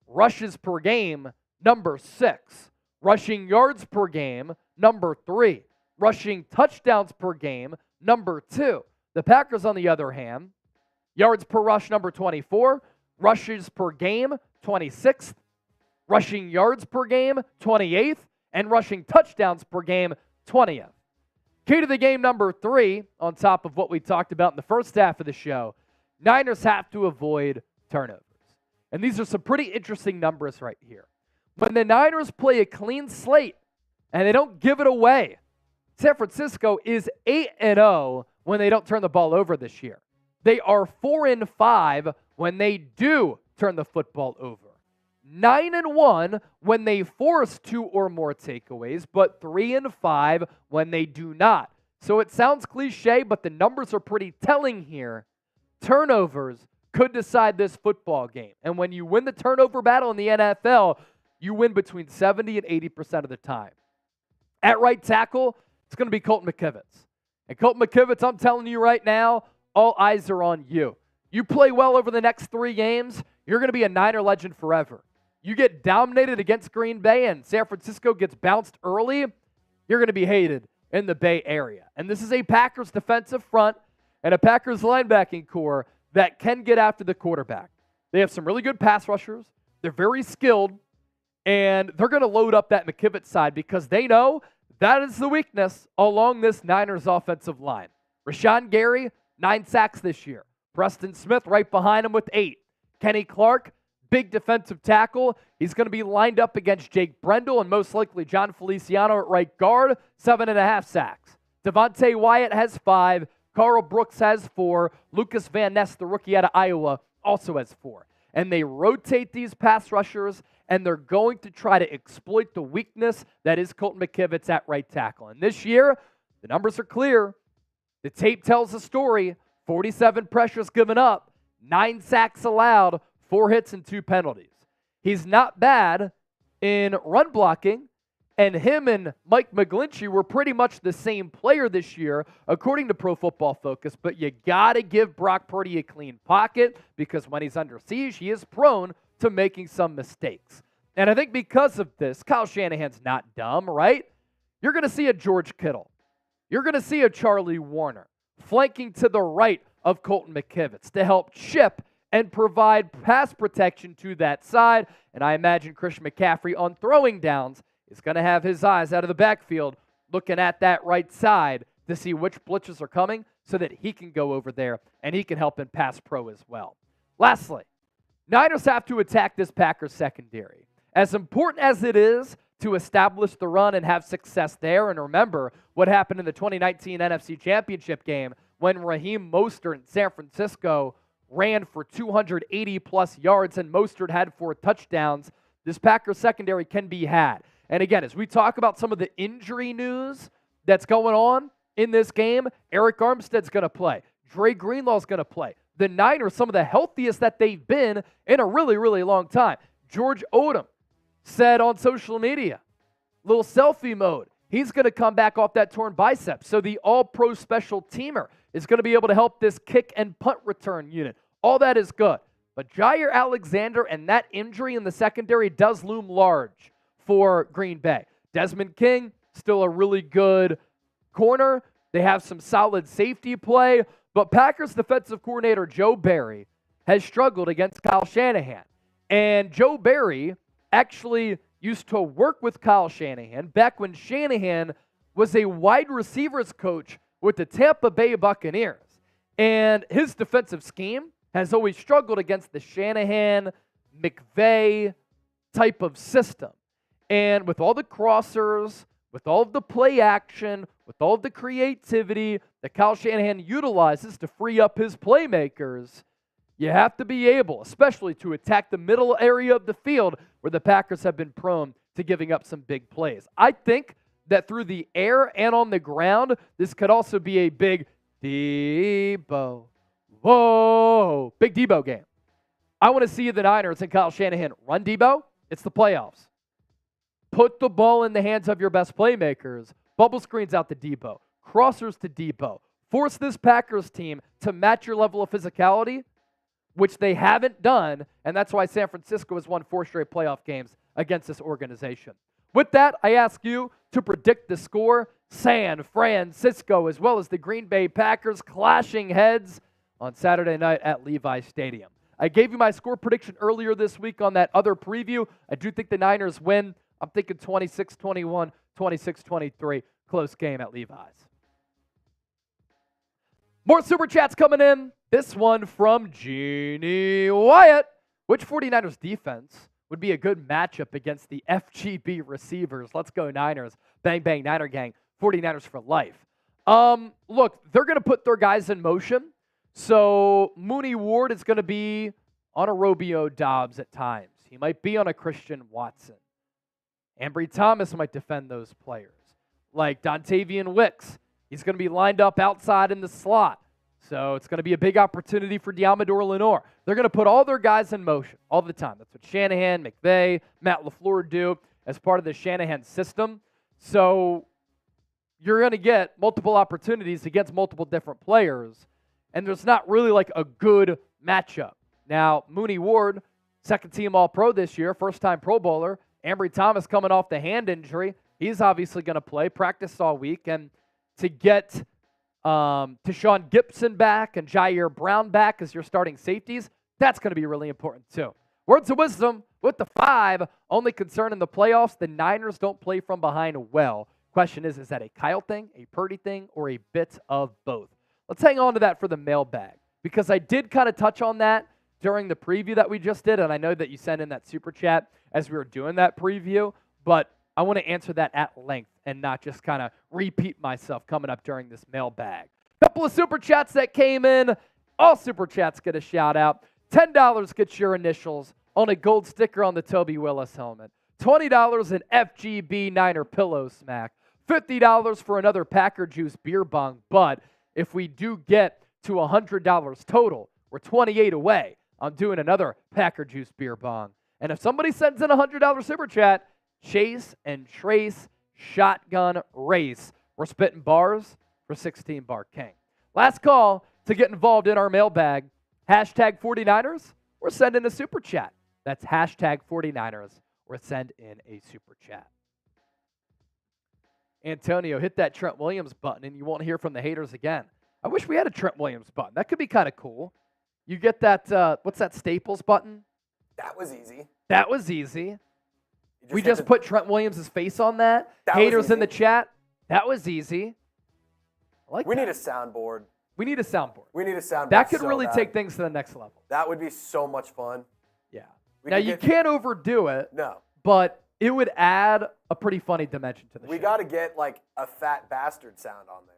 Rushes per game, number 6. Rushing yards per game, number 3. Rushing touchdowns per game, number 2. The Packers, on the other hand, yards per rush, number 24. Rushes per game, 26th. Rushing yards per game, 28th. And rushing touchdowns per game, 20th. Key to the game, number 3, on top of what we talked about in the first half of the show, Niners have to avoid turnovers. And these are some pretty interesting numbers right here. When the Niners play a clean slate and they don't give it away, San Francisco is 8-0 when they don't turn the ball over this year. They are 4-5 when they do turn the football over. 9-1 when they force 2 or more takeaways, but 3-5 when they do not. So it sounds cliche, but the numbers are pretty telling here. Turnovers could decide this football game. And when you win the turnover battle in the NFL, you win between 70 and 80% of the time. At right tackle, it's going to be Colton McKivitz. And Colton McKivitz, I'm telling you right now, all eyes are on you. You play well over the next 3 games, you're going to be a Niner legend forever. You get dominated against Green Bay and San Francisco gets bounced early, you're going to be hated in the Bay Area. And this is a Packers defensive front and a Packers linebacking core that can get after the quarterback. They have some really good pass rushers. They're very skilled, and they're going to load up that McKivitz side because they know that is the weakness along this Niners offensive line. Rashawn Gary, 9 sacks this year. Preston Smith right behind him with 8. Kenny Clark, big defensive tackle. He's going to be lined up against Jake Brendel and most likely John Feliciano at right guard, 7.5 sacks. Devontae Wyatt has 5. Carl Brooks has 4. Lucas Van Ness, the rookie out of Iowa, also has 4. And they rotate these pass rushers, and they're going to try to exploit the weakness that is Colton McKivitz at right tackle. And this year, the numbers are clear. The tape tells a story. 47 pressures given up, 9 sacks allowed, 4 hits and 2 penalties. He's not bad in run blocking, and him and Mike McGlinchey were pretty much the same player this year, according to Pro Football Focus, but you got to give Brock Purdy a clean pocket because when he's under siege, he is prone to making some mistakes. And I think because of this, Kyle Shanahan's not dumb, right? You're going to see a George Kittle. You're going to see a Charlie Warner flanking to the right of Colton McKivitz to help chip and provide pass protection to that side. And I imagine Christian McCaffrey on throwing downs is going to have his eyes out of the backfield looking at that right side to see which blitzes are coming so that he can go over there and he can help in pass pro as well. Lastly, Niners have to attack this Packers secondary. As important as it is to establish the run and have success there, and remember what happened in the 2019 NFC Championship game when Raheem Mostert in San Francisco ran for 280-plus yards and Mostert had 4 touchdowns, this Packers secondary can be had. And again, as we talk about some of the injury news that's going on in this game, Eric Armstead's going to play. Dre Greenlaw's going to play. The Niners, some of the healthiest that they've been in a really, really long time. George Odom said on social media, little selfie mode, he's going to come back off that torn bicep. So the all-pro special teamer is going to be able to help this kick and punt return unit. All that is good. But Jair Alexander and that injury in the secondary does loom large for Green Bay. Desmond King, still a really good corner. They have some solid safety play. But Packers defensive coordinator Joe Barry has struggled against Kyle Shanahan. And Joe Barry actually used to work with Kyle Shanahan back when Shanahan was a wide receivers coach with the Tampa Bay Buccaneers. And his defensive scheme has always struggled against the Shanahan, McVay type of system. And with all the crossers, with all of the play action, with all of the creativity that Kyle Shanahan utilizes to free up his playmakers, you have to be able, especially to attack the middle area of the field where the Packers have been prone to giving up some big plays. I think that through the air and on the ground, this could also be a big Debo. Whoa, big Debo game. I want to see the Niners and Kyle Shanahan run Debo. It's the playoffs. Put the ball in the hands of your best playmakers. Bubble screens out to Debo. Crossers to Debo. Force this Packers team to match your level of physicality, which they haven't done, and that's why San Francisco has won 4 straight playoff games against this organization. With that, I ask you to predict the score. San Francisco, as well as the Green Bay Packers, clashing heads on Saturday night at Levi Stadium. I gave you my score prediction earlier this week on that other preview. I do think the Niners win. I'm thinking 26-21, 26-23, close game at Levi's. More Super Chats coming in. This one from Jeannie Wyatt. Which 49ers defense would be a good matchup against the FGB receivers? Let's go Niners. Bang, bang, Niner gang. 49ers for life. Look, they're going to put their guys in motion. So Mooney Ward is going to be on a Romeo Dobbs at times. He might be on a Christian Watson. Ambry Thomas might defend those players. Like Dontavian Wicks, he's going to be lined up outside in the slot. So it's going to be a big opportunity for Diamador Lenore. They're going to put all their guys in motion all the time. That's what Shanahan, McVay, Matt LaFleur do as part of the Shanahan system. So you're going to get multiple opportunities against multiple different players, and there's not really like a good matchup. Now, Mooney Ward, second-team All-Pro this year, first-time Pro Bowler. Ambry Thomas coming off the hand injury. He's obviously going to play, practice all week. And to get Tashawn Gibson back and Jair Brown back as your starting safeties, that's going to be really important too. Words of wisdom with the 5. Only concern in the playoffs, the Niners don't play from behind well. Question is that a Kyle thing, a Purdy thing, or a bit of both? Let's hang on to that for the mailbag, because I did kind of touch on that during the preview that we just did, and I know that you sent in that super chat as we were doing that preview, but I want to answer that at length and not just kind of repeat myself coming up during this mailbag. Couple of super chats that came in. All super chats get a shout out. $10 gets your initials on a gold sticker on the Toby Willis helmet. $20 in FGB Niner pillow smack. $50 for another Packer Juice beer bong. But if we do get to $100 total, we're 28 away. I'm doing another Packer Juice beer bong. And if somebody sends in a $100 super chat, Chase and Trace shotgun race. We're spitting bars for 16 Bar King. Last call to get involved in our hashtag 49ers, or send in a super chat. That's hashtag 49ers, or or send in a super chat. Antonio, hit that Trent Williams button and you won't hear from the haters again. I wish we had a Trent Williams button. That could be kind of cool. You get that, what's that Staples button? That was easy. That was easy. We had just put Trent Williams' face on that. Haters in the chat. That was easy. I like We that. need a soundboard. We need a soundboard. We need a soundboard. That could so really bad. take things to the next level. That would be so much fun. Yeah. We Now, could you get- can't overdo it, No. but it would add a pretty funny dimension to the We show. got to get like a fat bastard sound on there.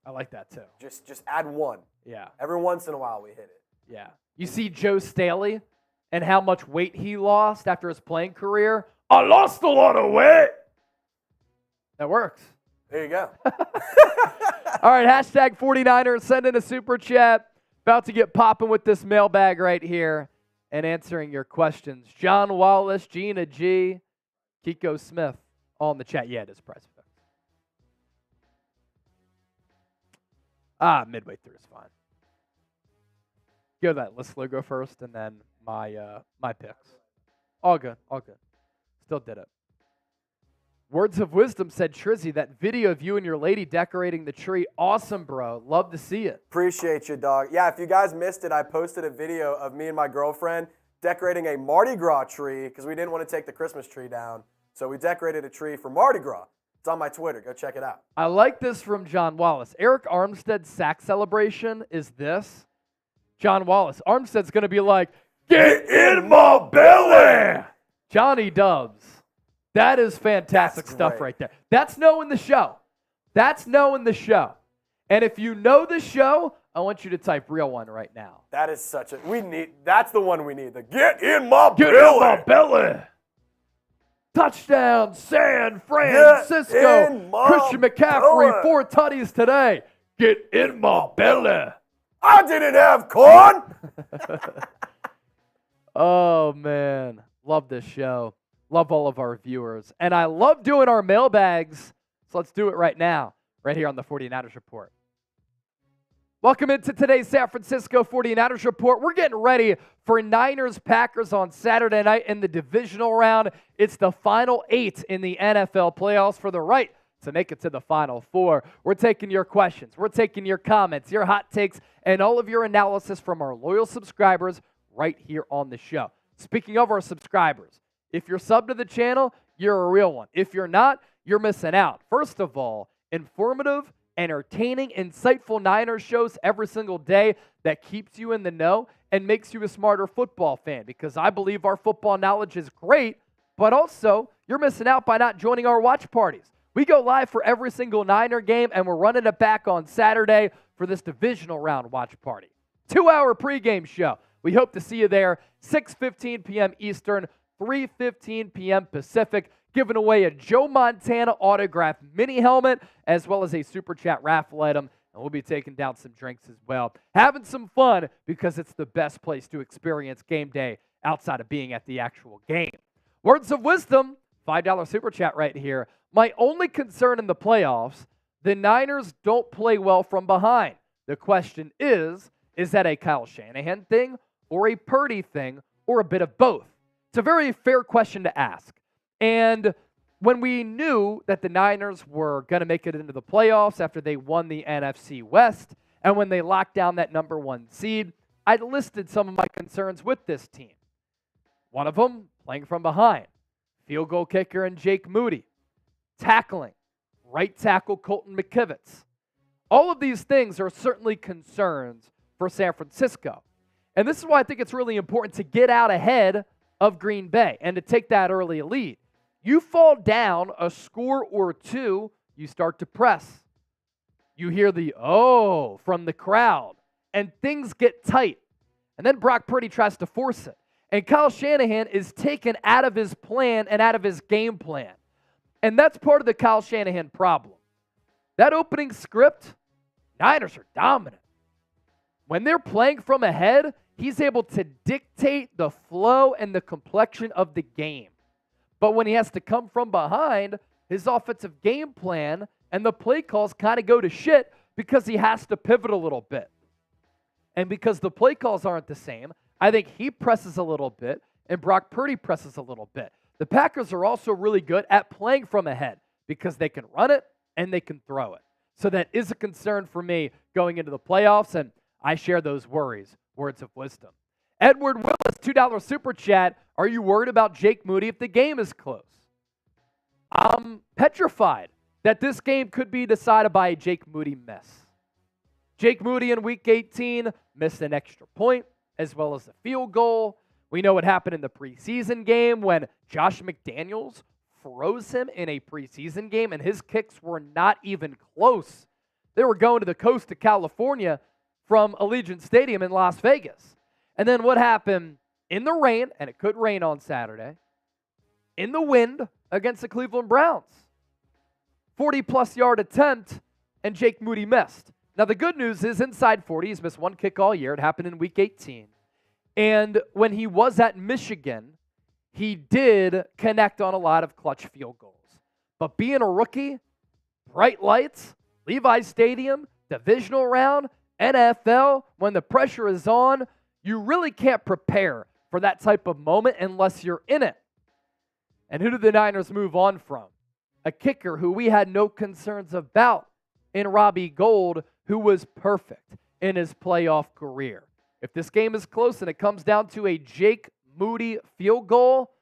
I like that too. Just add one. Yeah. Every once in a while we hit it. Yeah. You see Joe Staley and how much weight he lost after his playing career? I lost a lot of weight. That works. There you go. All right, hashtag 49ers, send in a super chat. About to get popping with this mailbag right here and answering your questions. John Wallace, Gina G, Kiko Smith, all in the chat. Yeah, it is prize fix. Midway through is fine. Go to that list logo first and then my picks. All good, all good. Still did it. Words of Wisdom said, Trizzy, that video of you and your lady decorating the tree, awesome, bro. Love to see it. Appreciate you, dog. Yeah, if you guys missed it, I posted a video of me and my girlfriend decorating a Mardi Gras tree because we didn't want to take the Christmas tree down. So we decorated a tree for Mardi Gras. It's on my Twitter. Go check it out. I like this from John Wallace. Eric Armstead's sack celebration is this. John Wallace. Armstead's going to be like, get in my belly! Johnny Dubs. That is fantastic stuff right there. That's knowing the show. That's knowing the show. And if you know the show, I want you to type real one right now. That is such a that's the one we need. The get in my belly. Belly. Touchdown, San Francisco. Christian McCaffrey, belly. 4 tutties today. Get in my belly. I didn't have corn. Oh, man. Love this show. Love all of our viewers. And I love doing our mailbags. So let's do it right now, right here on the 49ers Report. Welcome into today's San Francisco 49ers Report. We're getting ready for Niners-Packers on Saturday night in the divisional round. It's the final 8 in the NFL playoffs for the right to make it to the Final Four. We're taking your questions. We're taking your comments, your hot takes, and all of your analysis from our loyal subscribers right here on the show. Speaking of our subscribers, if you're subbed to the channel, you're a real one. If you're not, you're missing out. First of all, informative, entertaining, insightful Niners shows every single day that keeps you in the know and makes you a smarter football fan, because I believe our football knowledge is great, but also you're missing out by not joining our watch parties. We go live for every single Niner game, and we're running it back on Saturday for this divisional round watch party. 2-hour pregame show. We hope to see you there, 6:15 p.m. Eastern, 3:15 p.m. Pacific, giving away a Joe Montana autographed mini helmet as well as a Super Chat raffle item, and we'll be taking down some drinks as well. Having some fun because it's the best place to experience game day outside of being at the actual game. Words of Wisdom, $5 Super Chat right here. My only concern in the playoffs, the Niners don't play well from behind. The question is that a Kyle Shanahan thing or a Purdy thing or a bit of both? It's a very fair question to ask. And when we knew that the Niners were going to make it into the playoffs after they won the NFC West and when they locked down that number 1 seed, I listed some of my concerns with this team. One of them, playing from behind. Field goal kicker and Jake Moody. Tackling. Right tackle Colton McKivitz. All of these things are certainly concerns for San Francisco. And this is why I think it's really important to get out ahead of Green Bay and to take that early lead. You fall down a score or two, you start to press. You hear the oh from the crowd, and things get tight. And then Brock Purdy tries to force it. And Kyle Shanahan is taken out of his plan and out of his game plan. And that's part of the Kyle Shanahan problem. That opening script, Niners are dominant. When they're playing from ahead, he's able to dictate the flow and the complexion of the game. But when he has to come from behind, his offensive game plan and the play calls kind of go to shit because he has to pivot a little bit. And because the play calls aren't the same, I think he presses a little bit. and Brock Purdy presses a little bit. The Packers are also really good at playing from ahead because they can run it and they can throw it. So that is a concern for me going into the playoffs, and I share those worries. Words of wisdom. Edward Willis, $2 super chat. Are you worried about Jake Moody if the game is close? I'm petrified that this game could be decided by a Jake Moody miss. Jake Moody in Week 18 missed an extra point as well as a field goal. We know what happened in the preseason game when Josh McDaniels froze him in a preseason game, and his kicks were not even close. They were going to the coast of California from Allegiant Stadium in Las Vegas. And then what happened in the rain, and it could rain on Saturday, in the wind against the Cleveland Browns. 40-plus yard attempt, and Jake Moody missed. Now, the good news is inside 40, he's missed one kick all year. It happened in Week 18. And when he was at Michigan, he did connect on a lot of clutch field goals. But being a rookie, bright lights, Levi's Stadium, divisional round, NFL, when the pressure is on, you really can't prepare for that type of moment unless you're in it. And who did the Niners move on from? A kicker who we had no concerns about in Robbie Gould, who was perfect in his playoff career. If this game is close and it comes down to a Jake Moody field goal,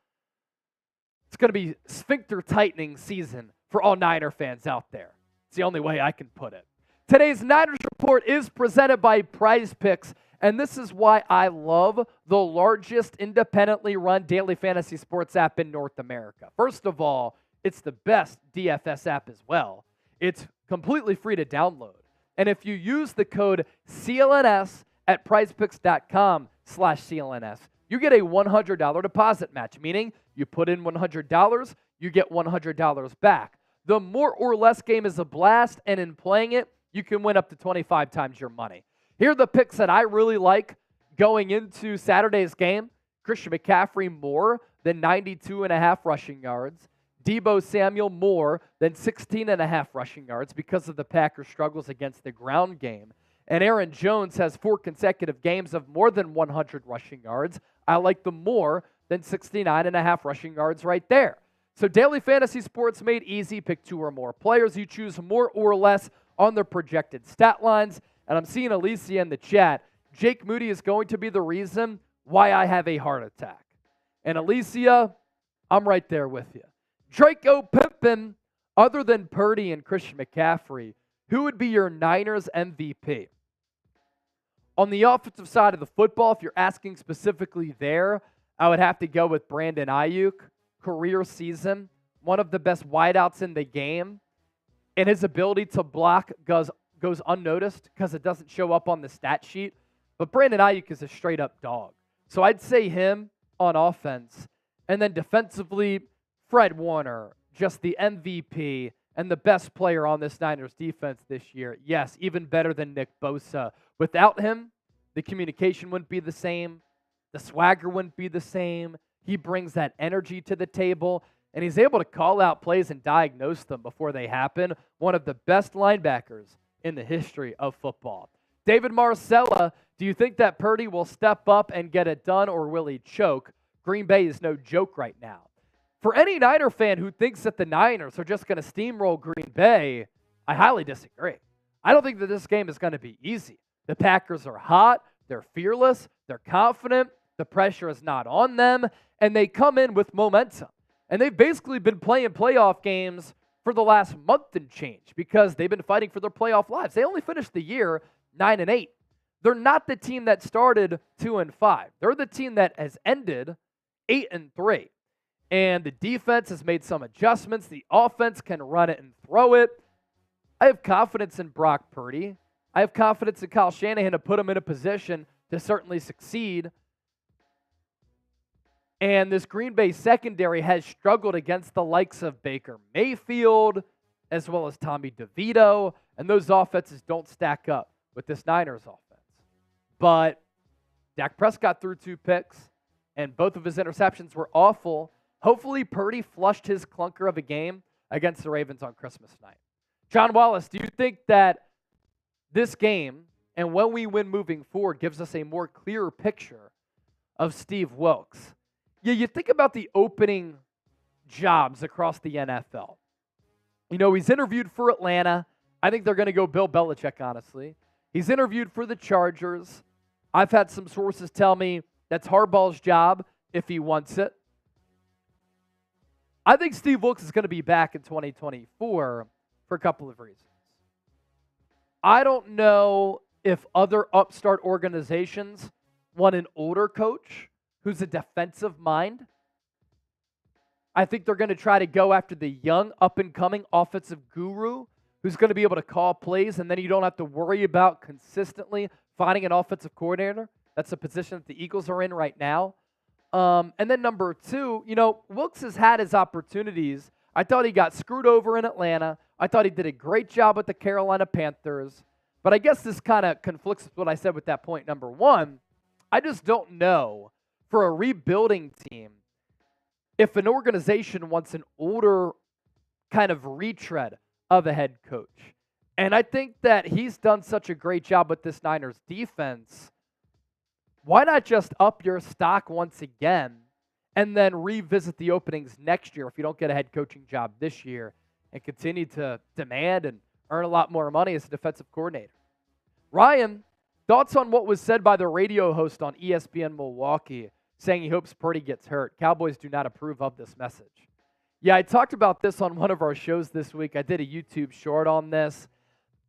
it's going to be sphincter tightening season for all Niner fans out there. It's the only way I can put it. Today's Niners Report is presented by Prize Picks, and this is why I love the largest independently run daily fantasy sports app in North America. First of all, it's the best DFS app as well. It's completely free to download. And if you use the code CLNS at prizepicks.com/CLNS, you get a $100 deposit match, meaning you put in $100, you get $100 back. The more or less game is a blast, and in playing it, you can win up to 25 times your money. Here are the picks that I really like going into Saturday's game. Christian McCaffrey more than 92.5 rushing yards. Deebo Samuel more than 16.5 rushing yards because of the Packers' struggles against the ground game. And Aaron Jones has 4 consecutive games of more than 100 rushing yards. I like the more than 69.5 rushing yards right there. So daily fantasy sports made easy. Pick 2 or more players. You choose more or less on their projected stat lines. And I'm seeing Alicia in the chat. Jake Moody is going to be the reason why I have a heart attack. And Alicia, I'm right there with you. Draco Pimpin, other than Purdy and Christian McCaffrey, who would be your Niners MVP? On the offensive side of the football, if you're asking specifically there, I would have to go with Brandon Ayuk. Career season, one of the best wideouts in the game, and his ability to block goes unnoticed because it doesn't show up on the stat sheet. But Brandon Ayuk is a straight-up dog. So I'd say him on offense. And then defensively, Fred Warner, just the MVP and the best player on this Niners defense this year. Yes, even better than Nick Bosa. Without him, the communication wouldn't be the same. The swagger wouldn't be the same. He brings that energy to the table, and he's able to call out plays and diagnose them before they happen. One of the best linebackers in the history of football. David Marcella, do you think that Purdy will step up and get it done, or will he choke? Green Bay is no joke right now. For any Niner fan who thinks that the Niners are just going to steamroll Green Bay, I highly disagree. I don't think that this game is going to be easy. The Packers are hot, they're fearless, they're confident, the pressure is not on them, and they come in with momentum. And they've basically been playing playoff games for the last month and change because they've been fighting for their playoff lives. They only finished the year 9-8. They're not the team that started 2-5. They're the team that has ended 8-3. And the defense has made some adjustments. The offense can run it and throw it. I have confidence in Brock Purdy. I have confidence in Kyle Shanahan to put him in a position to certainly succeed. And this Green Bay secondary has struggled against the likes of Baker Mayfield as well as Tommy DeVito. And those offenses don't stack up with this Niners offense. But Dak Prescott threw 2 picks, and both of his interceptions were awful. Hopefully, Purdy flushed his clunker of a game against the Ravens on Christmas night. John Wallace, do you think that this game, and when we win moving forward, gives us a more clear picture of Steve Wilks? you think about the opening jobs across the NFL. He's interviewed for Atlanta. I think they're going to go Bill Belichick, honestly. He's interviewed for the Chargers. I've had some sources tell me that's Harbaugh's job if he wants it. I think Steve Wilkes is going to be back in 2024 for a couple of reasons. I don't know if other upstart organizations want an older coach who's a defensive mind. I think they're going to try to go after the young, up-and-coming offensive guru who's going to be able to call plays, and then you don't have to worry about consistently finding an offensive coordinator. That's a position that the Eagles are in right now. And then number two, Wilkes has had his opportunities. I thought he got screwed over in Atlanta. I thought he did a great job with the Carolina Panthers. But I guess this kind of conflicts with what I said with that point number one. I just don't know for a rebuilding team if an organization wants an older kind of retread of a head coach. And I think that he's done such a great job with this Niners defense. Why not just up your stock once again and then revisit the openings next year if you don't get a head coaching job this year and continue to demand and earn a lot more money as a defensive coordinator? Ryan, thoughts on what was said by the radio host on ESPN Milwaukee saying he hopes Purdy gets hurt? Cowboys do not approve of this message. Yeah, I talked about this on one of our shows this week. I did a YouTube short on this,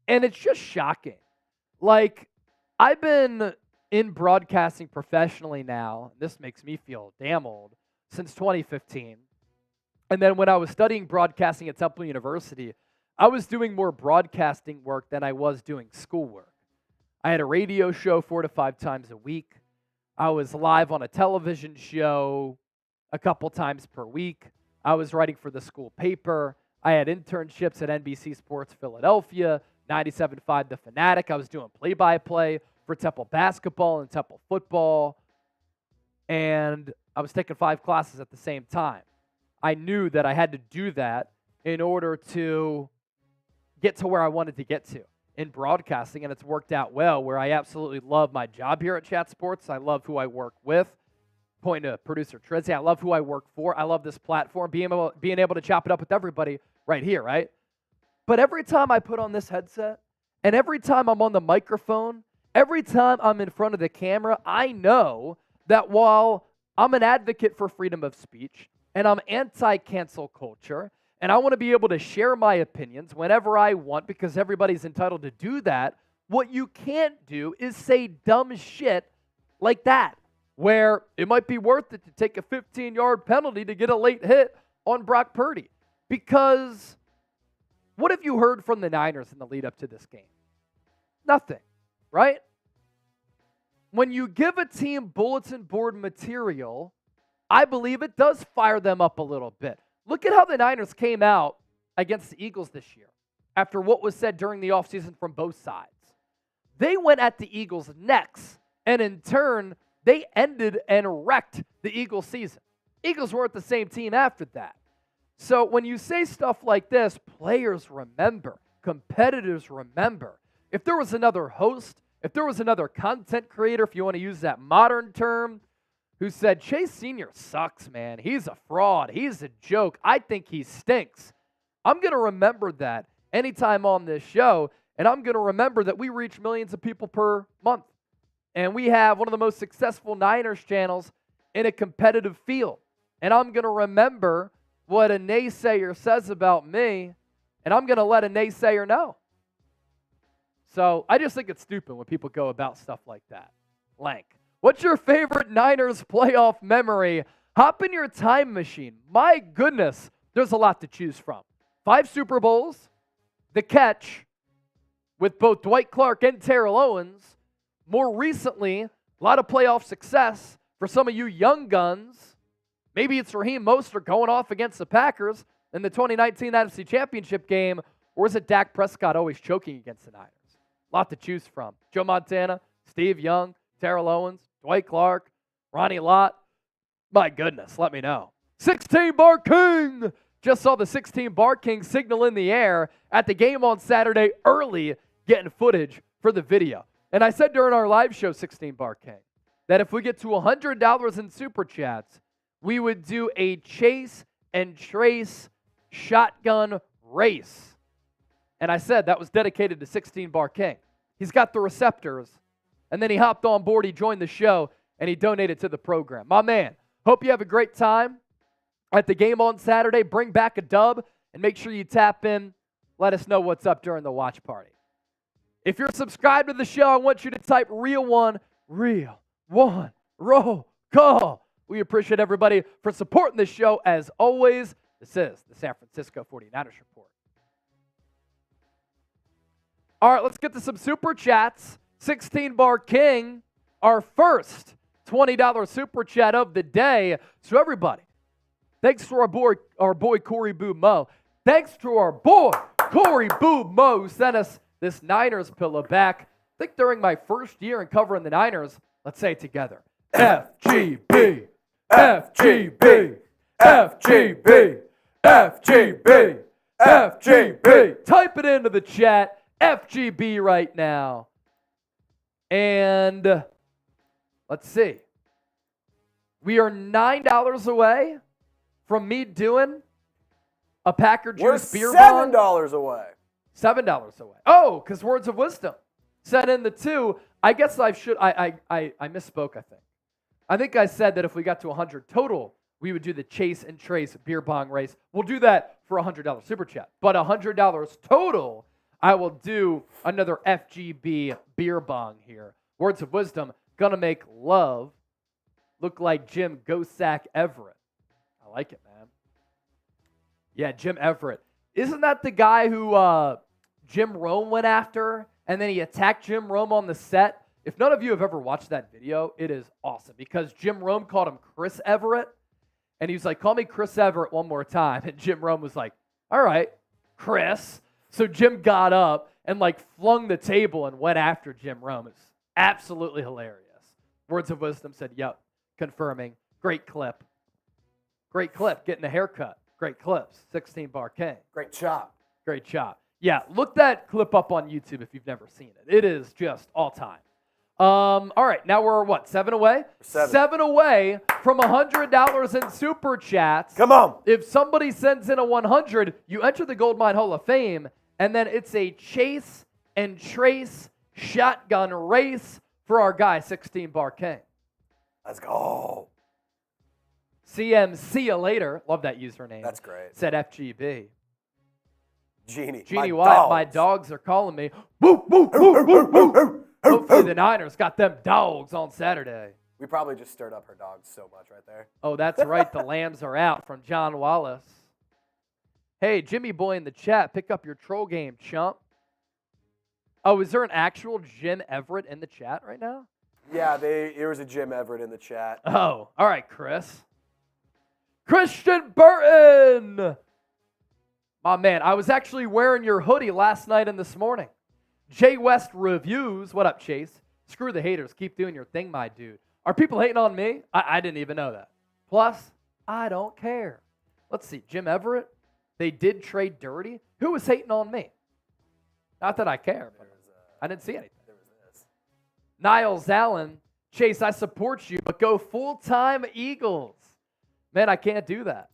and it's just shocking. Like, I've been in broadcasting professionally now, this makes me feel damn old, since 2015. And then when I was studying broadcasting at Temple University, I was doing more broadcasting work than I was doing schoolwork. I had a radio show 4 to 5 times a week. I was live on a television show a couple times per week. I was writing for the school paper. I had internships at NBC Sports Philadelphia, 97.5 The Fanatic. I was doing play-by-play for Temple basketball and Temple football. And I was taking 5 classes at the same time. I knew that I had to do that in order to get to where I wanted to get to in broadcasting, and it's worked out well, where I absolutely love my job here at Chat Sports. I love who I work with. Point to producer Trizzy, I love who I work for. I love this platform, being able to chop it up with everybody right here, right? But every time I put on this headset, and every time I'm on the microphone, every time I'm in front of the camera, I know that while I'm an advocate for freedom of speech, and I'm anti-cancel culture, and I want to be able to share my opinions whenever I want because everybody's entitled to do that, what you can't do is say dumb shit like that, where it might be worth it to take a 15-yard penalty to get a late hit on Brock Purdy. Because what have you heard from the Niners in the lead up to this game? Nothing, right? When you give a team bulletin board material, I believe it does fire them up a little bit. Look at how the Niners came out against the Eagles this year after what was said during the offseason from both sides. They went at the Eagles' necks, and in turn, they ended and wrecked the Eagles' season. Eagles weren't the same team after that. So when you say stuff like this, players remember, competitors remember. If there was another host, if there was another content creator, if you want to use that modern term, who said, Chase Sr. sucks, man. He's a fraud. He's a joke. I think he stinks. I'm going to remember that anytime on this show, and I'm going to remember that we reach millions of people per month. And we have one of the most successful Niners channels in a competitive field. And I'm going to remember what a naysayer says about me, and I'm going to let a naysayer know. So I just think it's stupid when people go about stuff like that. Lank. What's your favorite Niners playoff memory? Hop in your time machine. My goodness, there's a lot to choose from. 5 Super Bowls, the catch with both Dwight Clark and Terrell Owens. More recently, a lot of playoff success for some of you young guns. Maybe it's Raheem Mostert going off against the Packers in the 2019 NFC Championship game, or is it Dak Prescott always choking against the Niners? A lot to choose from. Joe Montana, Steve Young, Terrell Owens, Dwight Clark, Ronnie Lott. My goodness, let me know. 16-Bar King! Just saw the 16-Bar King signal in the air at the game on Saturday early, getting footage for the video. And I said during our live show, 16-Bar King, that if we get to $100 in Super Chats, we would do a chase and trace shotgun race. And I said that was dedicated to 16 Bar King. He's got the receptors. And then he hopped on board, he joined the show, and he donated to the program. My man, hope you have a great time at the game on Saturday. Bring back a dub, and make sure you tap in. Let us know what's up during the watch party. If you're subscribed to the show, I want you to type real one, roll call. We appreciate everybody for supporting the show as always. This is the San Francisco 49ers Report. All right, let's get to some super chats. 16 Bar King, our first $20 super chat of the day. So everybody, thanks to our boy Corey Boo Mo. Thanks to our boy Corey Boo Mo who sent us this Niners pillow back. I think during my first year in covering the Niners, let's say it together. FGB, FGB, FGB, FGB, FGB. Type it into the chat, FGB right now. And let's see. We are $9 away from me doing a Packer Juice beer bong. We're $7 away. $7 away. Oh, because Words of Wisdom sent in the 2. I guess I misspoke, I think. I think I said that if we got to 100 total, we would do the Chase and Trace beer bong race. We'll do that for $100 super chat. But $100 total, I will do another FGB beer bong here. Words of Wisdom, gonna make love look like Jim Gosack Everett. I like it, man. Yeah, Jim Everett. Isn't that the guy who Jim Rome went after, and then he attacked Jim Rome on the set? If none of you have ever watched that video, it is awesome because Jim Rome called him Chris Everett, and he was like, call me Chris Everett one more time. And Jim Rome was like, all right, Chris. So Jim got up and like flung the table and went after Jim Rome. It's absolutely hilarious. Words of Wisdom said, yep, confirming. Great clip. Great clip, getting a haircut. Great clips. 16 Bar King. Great chop. Great chop. Yeah, look that clip up on YouTube if you've never seen it. It is just all time. All right, now we're what, 7 away? 7 away from $100 in super chats. Come on. If somebody sends in a 100, you enter the Goldmine Hall of Fame, and then it's a chase and trace shotgun race for our guy, 16 Bar King. Let's go. CM, see you later. Love that username. That's great. Said FGB. Jeannie White, my dogs are calling me. Woo, woo, woo, woo, woo. Hopefully the Niners got them dogs on Saturday. We probably just stirred up her dogs so much right there. Oh, that's right. The lambs are out from John Wallace. Hey, Jimmy Boy in the chat, pick up your troll game, chump. Oh, is there an actual Jim Everett in the chat right now? Yeah, there was a Jim Everett in the chat. Oh, all right, Chris. Christian Burton. My man, I was actually wearing your hoodie last night and this morning. Jay West Reviews. What up, Chase? Screw the haters. Keep doing your thing, my dude. Are people hating on me? I didn't even know that. Plus, I don't care. Let's see. Jim Everett. They did trade Dirty. Who was hating on me? Not that I care, but I didn't see anything. There was this. Niles Allen. Chase, I support you, but go full-time Eagles. Man, I can't do that.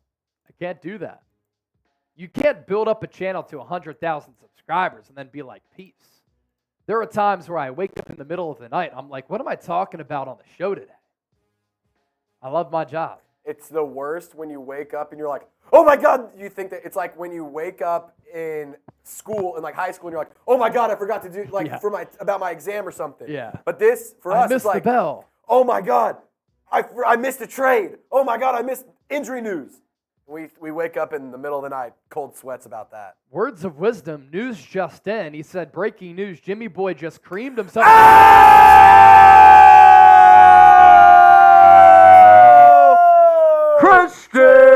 I can't do that. You can't build up a channel to 100,000 subscribers and then be like, peace. There are times where I wake up in the middle of the night. I'm like, what am I talking about on the show today? I love my job. It's the worst when you wake up and you're like, oh my God. You think that it's like when you wake up in school, in like high school, and you're like, oh my God, I forgot to do about my exam or something. Yeah. But this, for us, it's like, the bell. Oh my God, I missed a trade. Oh my God, I missed injury news. We wake up in the middle of the night, cold sweats about that. Words of Wisdom, news just in. He said, breaking news, Jimmy Boy just creamed himself. Oh! Christian!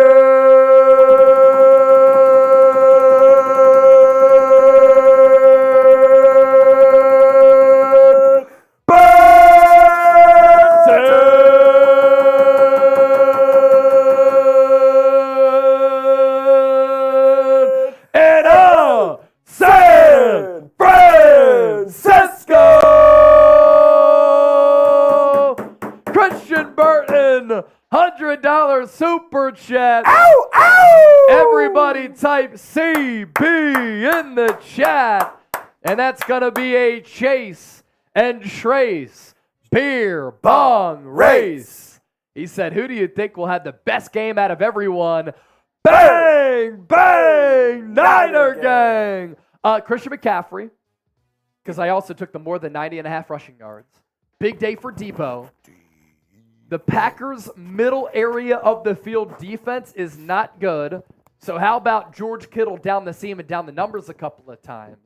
$100 super chat. Ow! Ow! Everybody type CB in the chat. And that's going to be a Chase and Trace beer bong race. He said, who do you think will have the best game out of everyone? Bang! Bang! Niner gang! Christian McCaffrey, because I also took the more than 90.5 rushing yards. Big day for Debo. The Packers' middle area of the field defense is not good. So how about George Kittle down the seam and down the numbers a couple of times?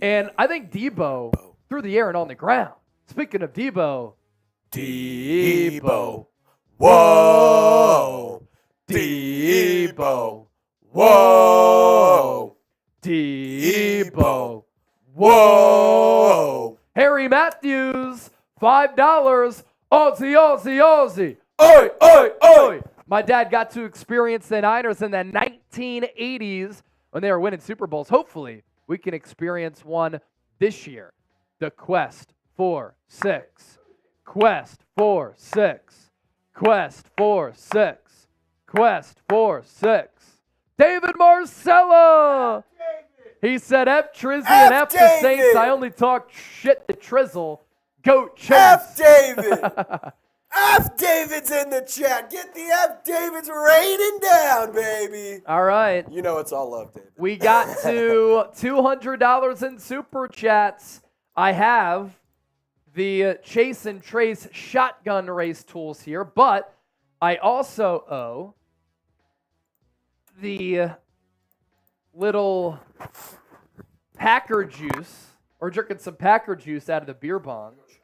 And I think Debo through the air and on the ground. Speaking of Debo. Debo. Whoa. Debo. Whoa. Debo. Whoa. Harry Matthews, $5. Aussie, Aussie, Aussie. Oi, oi, oi. My dad got to experience the Niners in the 1980s when they were winning Super Bowls. Hopefully, we can experience one this year. The Quest for 6. Quest for 6. Quest for 6. Quest for 6. David Marcella. He said F Trizzy and F the Saints. I only talk shit to Trizzle. Go Chase. F David. F David's in the chat. Get the F Davids raining down, baby. All right. You know it's all love, David. We got to $200 in super chats. I have the Chase and Trace shotgun race tools here, but I also owe the little Packer juice, or drinking some Packer juice out of the beer bong. Let's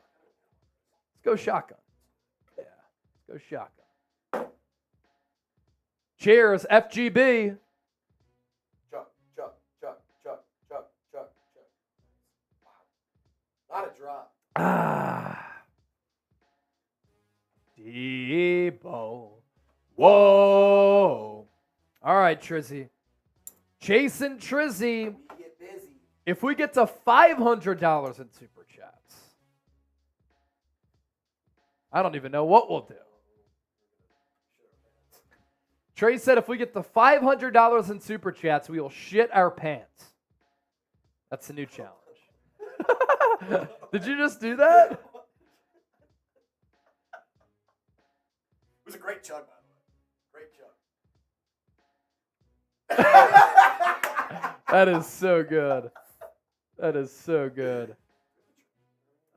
go shotgun. Yeah, let's go shotgun. Cheers, FGB. Chuck. Wow. Not a drop. Debo. Whoa. All right, Trizzy. Chase and Trizzy. Get busy. If we get to $500 in super chats, I don't even know what we'll do. Trey said if we get to $500 in super chats, we will shit our pants. That's the new challenge. Did you just do that? It was a great chug, by the way. Great chug. That is so good. That is so good.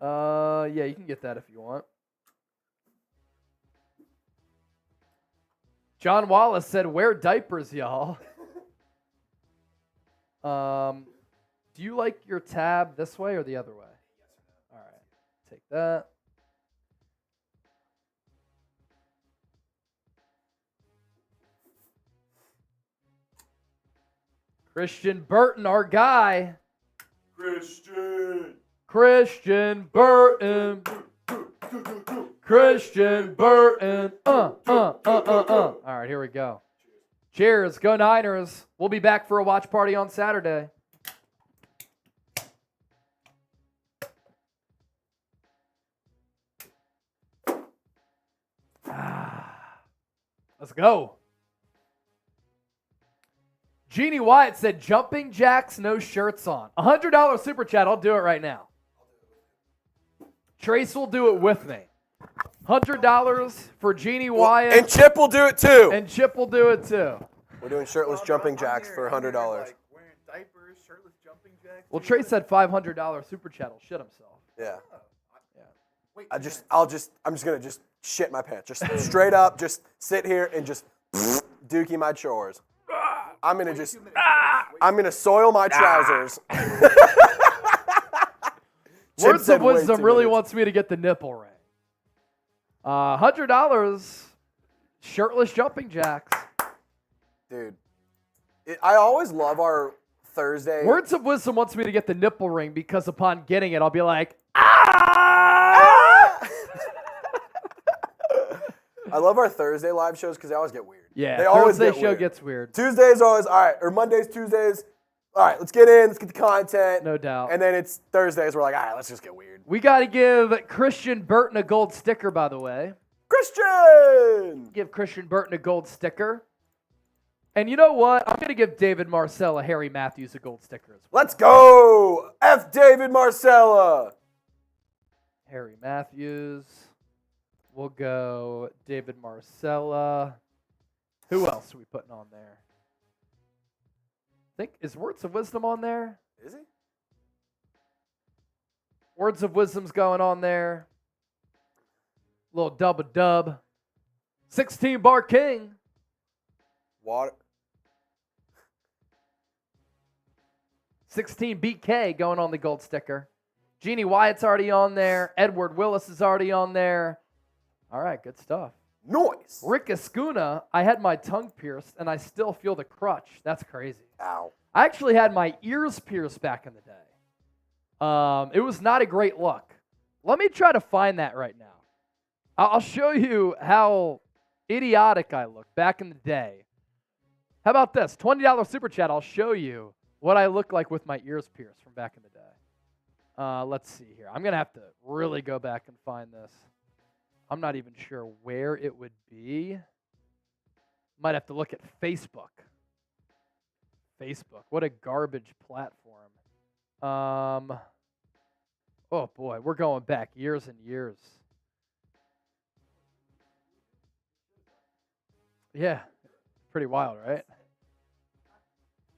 Yeah, you can get that if you want. John Wallace said, wear diapers, y'all. Do you like your tab this way or the other way? All right, take that. Christian Burton, our guy. Christian Burton. Christian Burton. All right, here we go. Cheers. Go Niners. We'll be back for a watch party on Saturday. Let's go. Jeannie Wyatt said, jumping jacks, no shirts on. $100 super chat. I'll do it right now. Trace will do it with me. $100 for Jeannie Wyatt. And Chip will do it too. And Chip will do it too. We're doing shirtless jumping jacks for $100. Like wearing diapers, shirtless jumping jacks. Well, Trace said $500 super chat. He'll shit himself. Yeah. Wait, I'm just gonna just shit my pants. Just straight up, just sit here and just dookie my chores. I'm gonna soil my trousers. Words of Wisdom really wants me to get the nipple ring. $100 shirtless jumping jacks. Dude, I always love our Thursday. Words of Wisdom wants me to get the nipple ring because upon getting it, I'll be like, I love our Thursday live shows because they always get weird. Yeah, they always Thursday get show weird. gets weird. Tuesdays always, all right, or Mondays, Tuesdays, all right, let's get in, let's get the content. No doubt. And then it's Thursdays, we're like, all right, let's just get weird. We got to give Christian Burton a gold sticker, by the way. Christian! Give Christian Burton a gold sticker. And you know what? I'm going to give David Marcella, Harry Matthews a gold sticker as well. Let's go! F. David Marcella. Harry Matthews. We'll go David Marcella. Who else are we putting on there? Is Words of Wisdom on there? Is he? Words of Wisdom's going on there. Little dub-a-dub. 16-bar king. Water. 16 BK going on the gold sticker. Jeannie Wyatt's already on there. Edward Willis is already on there. All right, good stuff. Noise. Rick Escuna, I had my tongue pierced, and I still feel the crutch. That's crazy. Ow. I actually had my ears pierced back in the day. It was not a great look. Let me try to find that right now. I'll show you how idiotic I looked back in the day. How about this? $20 super chat. I'll show you what I look like with my ears pierced from back in the day. Let's see here. I'm going to have to really go back and find this. I'm not even sure where it would be. Might have to look at Facebook. Facebook. What a garbage platform. Oh, boy. We're going back years and years. Yeah. Pretty wild, right?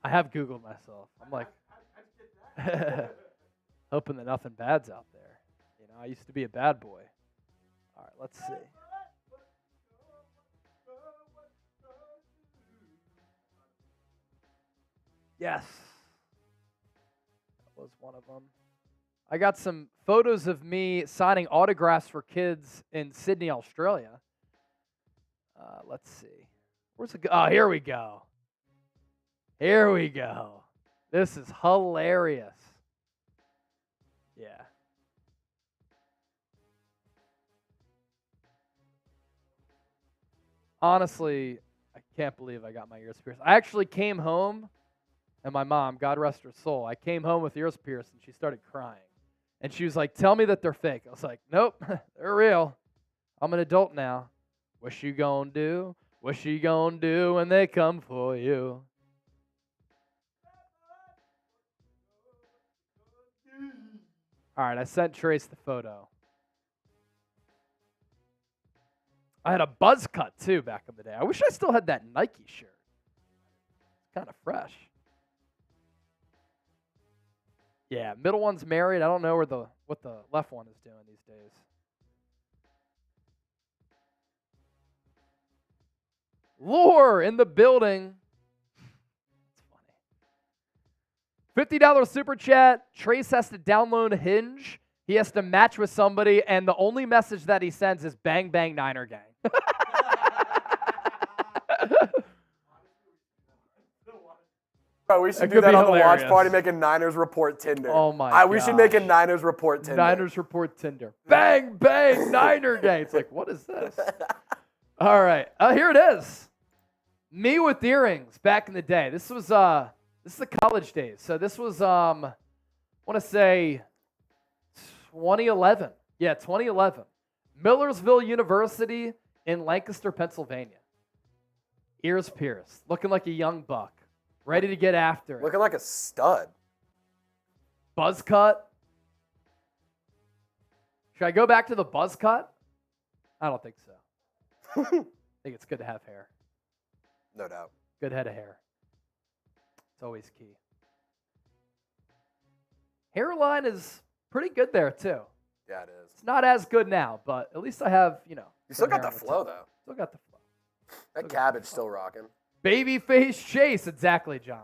I have Googled myself. I'm like, hoping that nothing bad's out there. You know, I used to be a bad boy. All right, let's see. Yes. That was one of them. I got some photos of me signing autographs for kids in Sydney, Australia. Let's see. Where's it go? Oh, here we go. Here we go. This is hilarious. Yeah. Honestly, I can't believe I got my ears pierced. I actually came home, and my mom, God rest her soul, I came home with ears pierced, and she started crying. And she was like, tell me that they're fake. I was like, nope, they're real. I'm an adult now. What you gonna do? What you gonna do when they come for you? All right, I sent Trace the photo. I had a buzz cut, too, back in the day. I wish I still had that Nike shirt. It's kind of fresh. Yeah, middle one's married. I don't know what the left one is doing these days. Lure in the building. That's funny. $50 super chat. Trace has to download Hinge. He has to match with somebody, and the only message that he sends is bang, bang, Niner gang. Bro, we should do that on the watch party, making Niners report Tinder. Oh, my God. We should make a Niners report Tinder. Niners report Tinder. Bang, bang, Niner gang. It's like, what is this? All right. Here it is. Me with earrings back in the day. This is the college days. So this was, I want to say 2011. Yeah, 2011. Millersville University in Lancaster, Pennsylvania. Ears pierced. Looking like a young buck. Ready to get after it. Looking like a stud. Buzz cut. Should I go back to the buzz cut? I don't think so. I think it's good to have hair. No doubt. Good head of hair. It's always key. Hairline is pretty good there, too. Yeah, it is. It's not as good now, but at least I have, You still got the flow, though. Still got the flow. That cabbage still rocking. Babyface Chase. Exactly, John.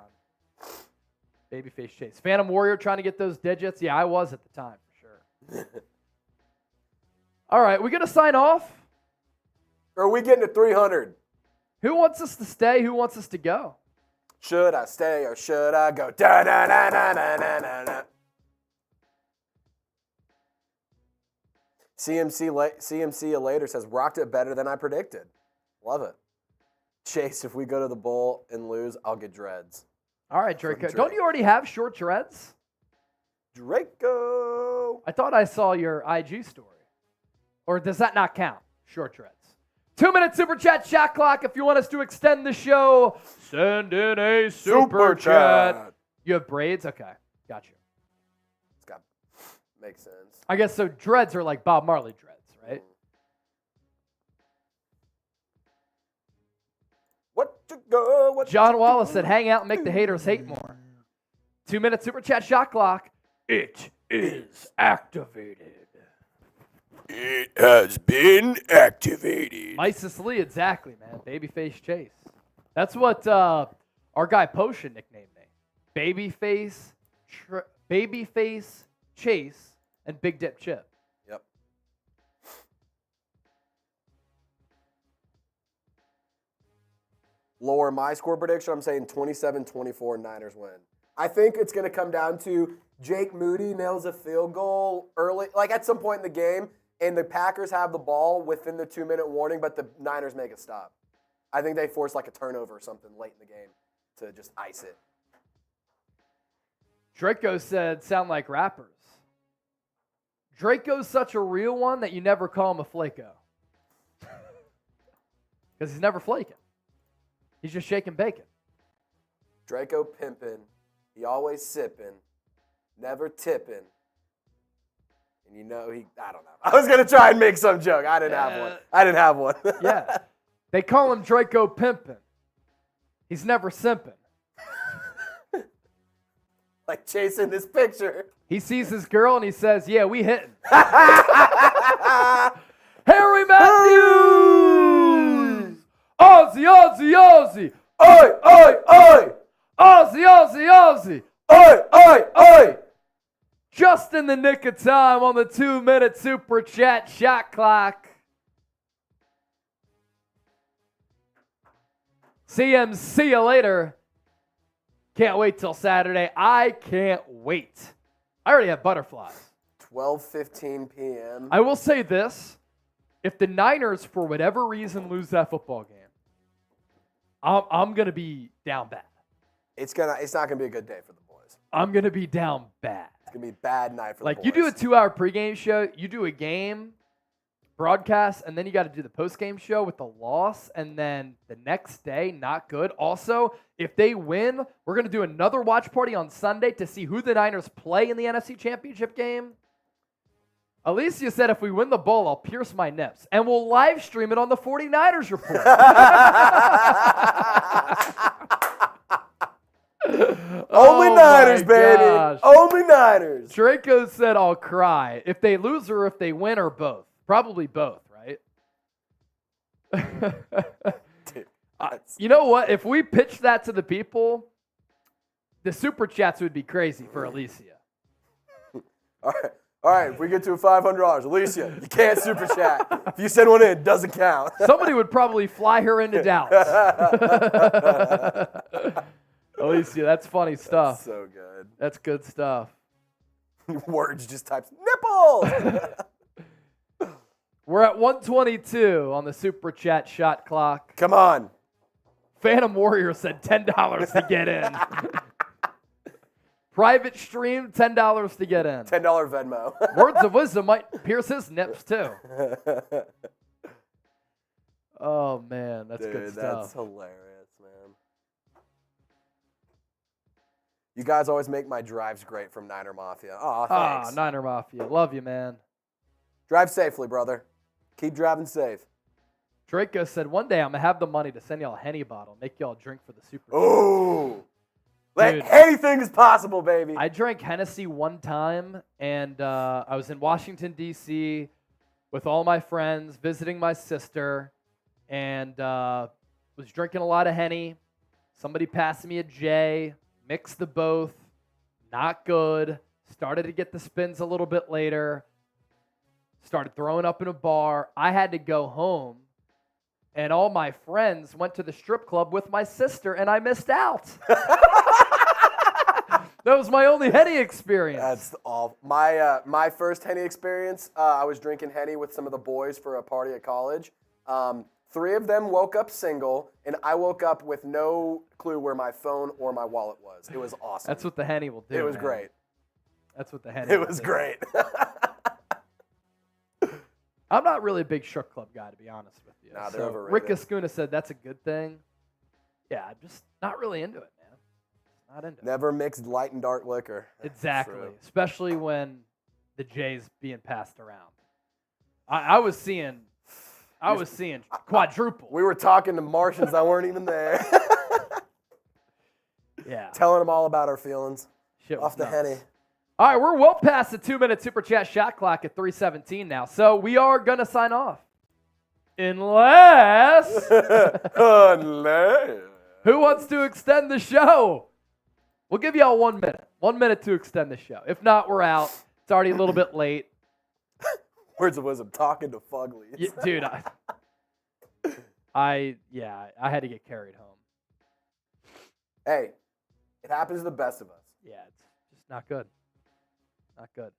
Babyface Chase. Phantom Warrior trying to get those digits. Yeah, I was at the time, for sure. All right, we going to sign off? Or are we getting to 300? Who wants us to stay? Who wants us to go? Should I stay or should I go? Da da da da da da da da. CMC later says, rocked it better than I predicted. Love it. Chase, if we go to the bowl and lose, I'll get dreads. All right, Draco. Don't you already have short dreads? Draco. I thought I saw your IG story. Or does that not count? Short Dreads. 2-minute super chat shot clock. If you want us to extend the show, send in a super chat. You have braids? Okay. Got you. It's got makes sense. I guess so. Dreads are like Bob Marley dreads, right? John Wallace said, hang out and make the haters hate more. 2-minute super chat shot clock. It is activated. It has been activated. Isis Lee, exactly, man. Babyface Chase. That's what our guy Potion nicknamed me. Babyface Chase, and Big Dip Chip. Yep. Lower my score prediction. I'm saying 27-24 Niners win. I think it's going to come down to Jake Moody nails a field goal early, like at some point in the game, and the Packers have the ball within the 2-minute warning, but the Niners make a stop. I think they force like a turnover or something late in the game to just ice it. Draco said, sound like rappers. Draco's such a real one that you never call him a flaco. Because he's never flaking. He's just shaking bacon. Draco pimpin', he always sippin', never tippin'. And you know I don't know. I was going to try and make some joke. I didn't have one. Yeah. They call him Draco Pimpin'. He's never simping. Like chasing this picture. He sees his girl and he says, yeah, we hitting. Harry Matthews! Aussie, Aussie, Aussie! Oi, oi, oi! Aussie, Aussie, Aussie! Oi, oi, oi! Just in the nick of time on the 2-minute super chat shot clock. CM, see you later. Can't wait till Saturday. I can't wait. I already have butterflies. 12:15 p.m. I will say this. If the Niners, for whatever reason, lose that football game, I'm going to be down bad. It's not going to be a good day for the boys. I'm going to be down bad. It's going to be a bad night for the boys. Like, you do a 2-hour pregame show, you do a game broadcast, and then you got to do the postgame show with the loss, and then the next day, not good. Also, if they win, we're going to do another watch party on Sunday to see who the Niners play in the NFC Championship game. Alicia said if we win the bowl, I'll pierce my nips, and we'll live stream it on the 49ers Report. Only Niners, baby. Gosh. Only Niners. Draco said I'll cry. If they lose or if they win or both. Probably both, right? Dude, you know what? If we pitched that to the people, the super chats would be crazy for Alicia. All right. If we get to $500, Alicia, you can't super chat. If you send one in, it doesn't count. Somebody would probably fly her into Dallas. Alicia, that's funny stuff. That's so good. That's good stuff. Words just types nipples. We're at 122 on the super chat shot clock. Come on. Phantom Warrior said $10 to get in. Private stream, $10 to get in. $10 Venmo. Words of wisdom might pierce his nips too. Oh man, that's good stuff. That's hilarious, man. You guys always make my drives great from Niner Mafia. Oh, thanks. Niner Mafia, love you, man. Drive safely, brother. Keep driving safe. Draco said one day I'm gonna have the money to send y'all a Henny bottle, make y'all drink for the Super. Ooh. Dude, Anything is possible, baby. I drank Hennessy one time, and I was in Washington, D.C. with all my friends, visiting my sister, and was drinking a lot of Henny. Somebody passed me a J, mixed the both, not good. Started to get the spins a little bit later. Started throwing up in a bar. I had to go home, and all my friends went to the strip club with my sister, and I missed out. That was my only Henny experience. That's all. My first Henny experience, I was drinking Henny with some of the boys for a party at college. 3 of them woke up single, and I woke up with no clue where my phone or my wallet was. It was awesome. That's what the Henny will do. It was man. great. That's what the Henny will do. It was great. I'm not really a big strip club guy, to be honest with you. Nah, they're so overrated. Rick Ascuna said that's a good thing. Yeah, I'm just not really into it, man. Not into it. Never mixed light and dark liquor. Exactly, True. especially when the J's being passed around. I was seeing quadruple. We were talking to Martians that weren't even there. Yeah, Telling them all about our feelings. shit was Off the nuts. Henny. All right, we're well past the 2-minute Super Chat shot clock at 3:17 now, so we are going to sign off. Unless... Unless. Who wants to extend the show? We'll give y'all 1 minute. 1 minute to extend the show. If not, we're out. It's already a little bit late. Words of wisdom, talking to Fuglies. Yeah, dude, I had to get carried home. Hey, it happens to the best of us. Yeah, it's just not good. Not good.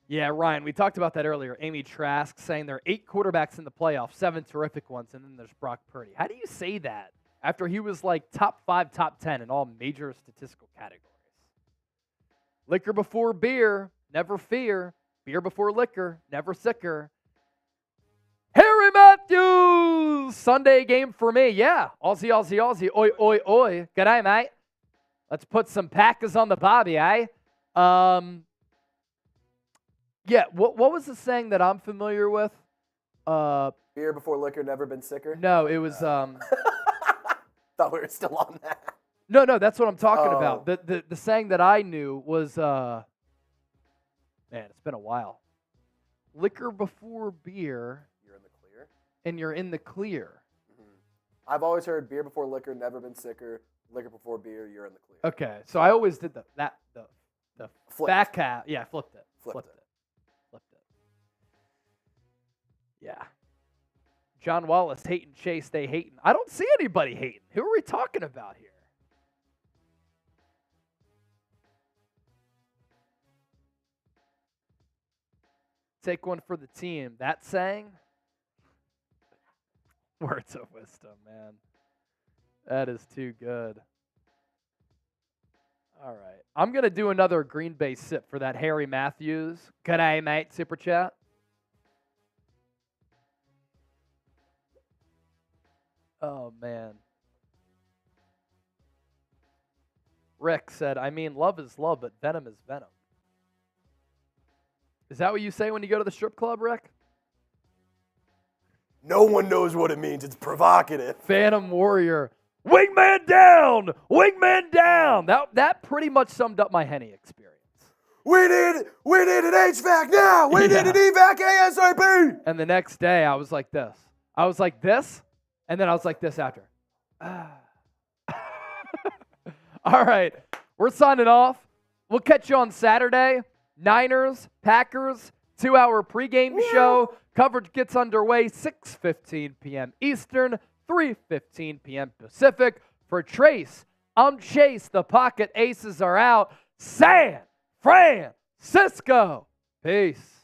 Yeah, Ryan, we talked about that earlier. Amy Trask saying there are 8 quarterbacks in the playoffs, 7 terrific ones, and then there's Brock Purdy. How do you say that after he was like top 5, top 10 in all major statistical categories? Liquor before beer, never fear. Beer before liquor, never sicker. Harry Matthews! Sunday game for me. Yeah, Aussie, Aussie, Aussie. Oi, oi, oi. G'day, mate. Let's put some Packers on the barbie, eh? Yeah, what was the saying that I'm familiar with? Beer before liquor, never been sicker. No, it was Thought we were still on that. no, that's what I'm talking Oh. about. The saying that I knew was man, it's been a while. Liquor before beer, You're in the clear. and you're in the clear. I've always heard beer before liquor, never been sicker. Liquor before beer, you're in the clear. Okay, so I always did the Flipped. back half. Yeah, flipped it. Flipped it. Yeah. John Wallace hating Chase, they hating. I don't see anybody hating. Who are we talking about here? Take one for the team. That saying? Words of wisdom, man. That is too good. All right. I'm going to do another Green Bay sip for that Harry Matthews. G'day, mate. Super chat. Oh, man. Rick said, I mean, love is love, but venom is venom. Is that what you say when you go to the strip club, Rick? No one knows what it means. It's provocative. Phantom Warrior. Wingman down! Wingman down! That pretty much summed up my Henny experience. We need an HVAC now. We need an evac ASAP. And the next day, I was like this. I was like this, and then I was like this after. All right, we're signing off. We'll catch you on Saturday. Niners, Packers, 2-hour pregame show. Coverage gets underway 6:15 p.m. Eastern, 3:15 p.m. Pacific. For Trace, I'm Chase. The Pocket Aces are out. San Francisco. Peace.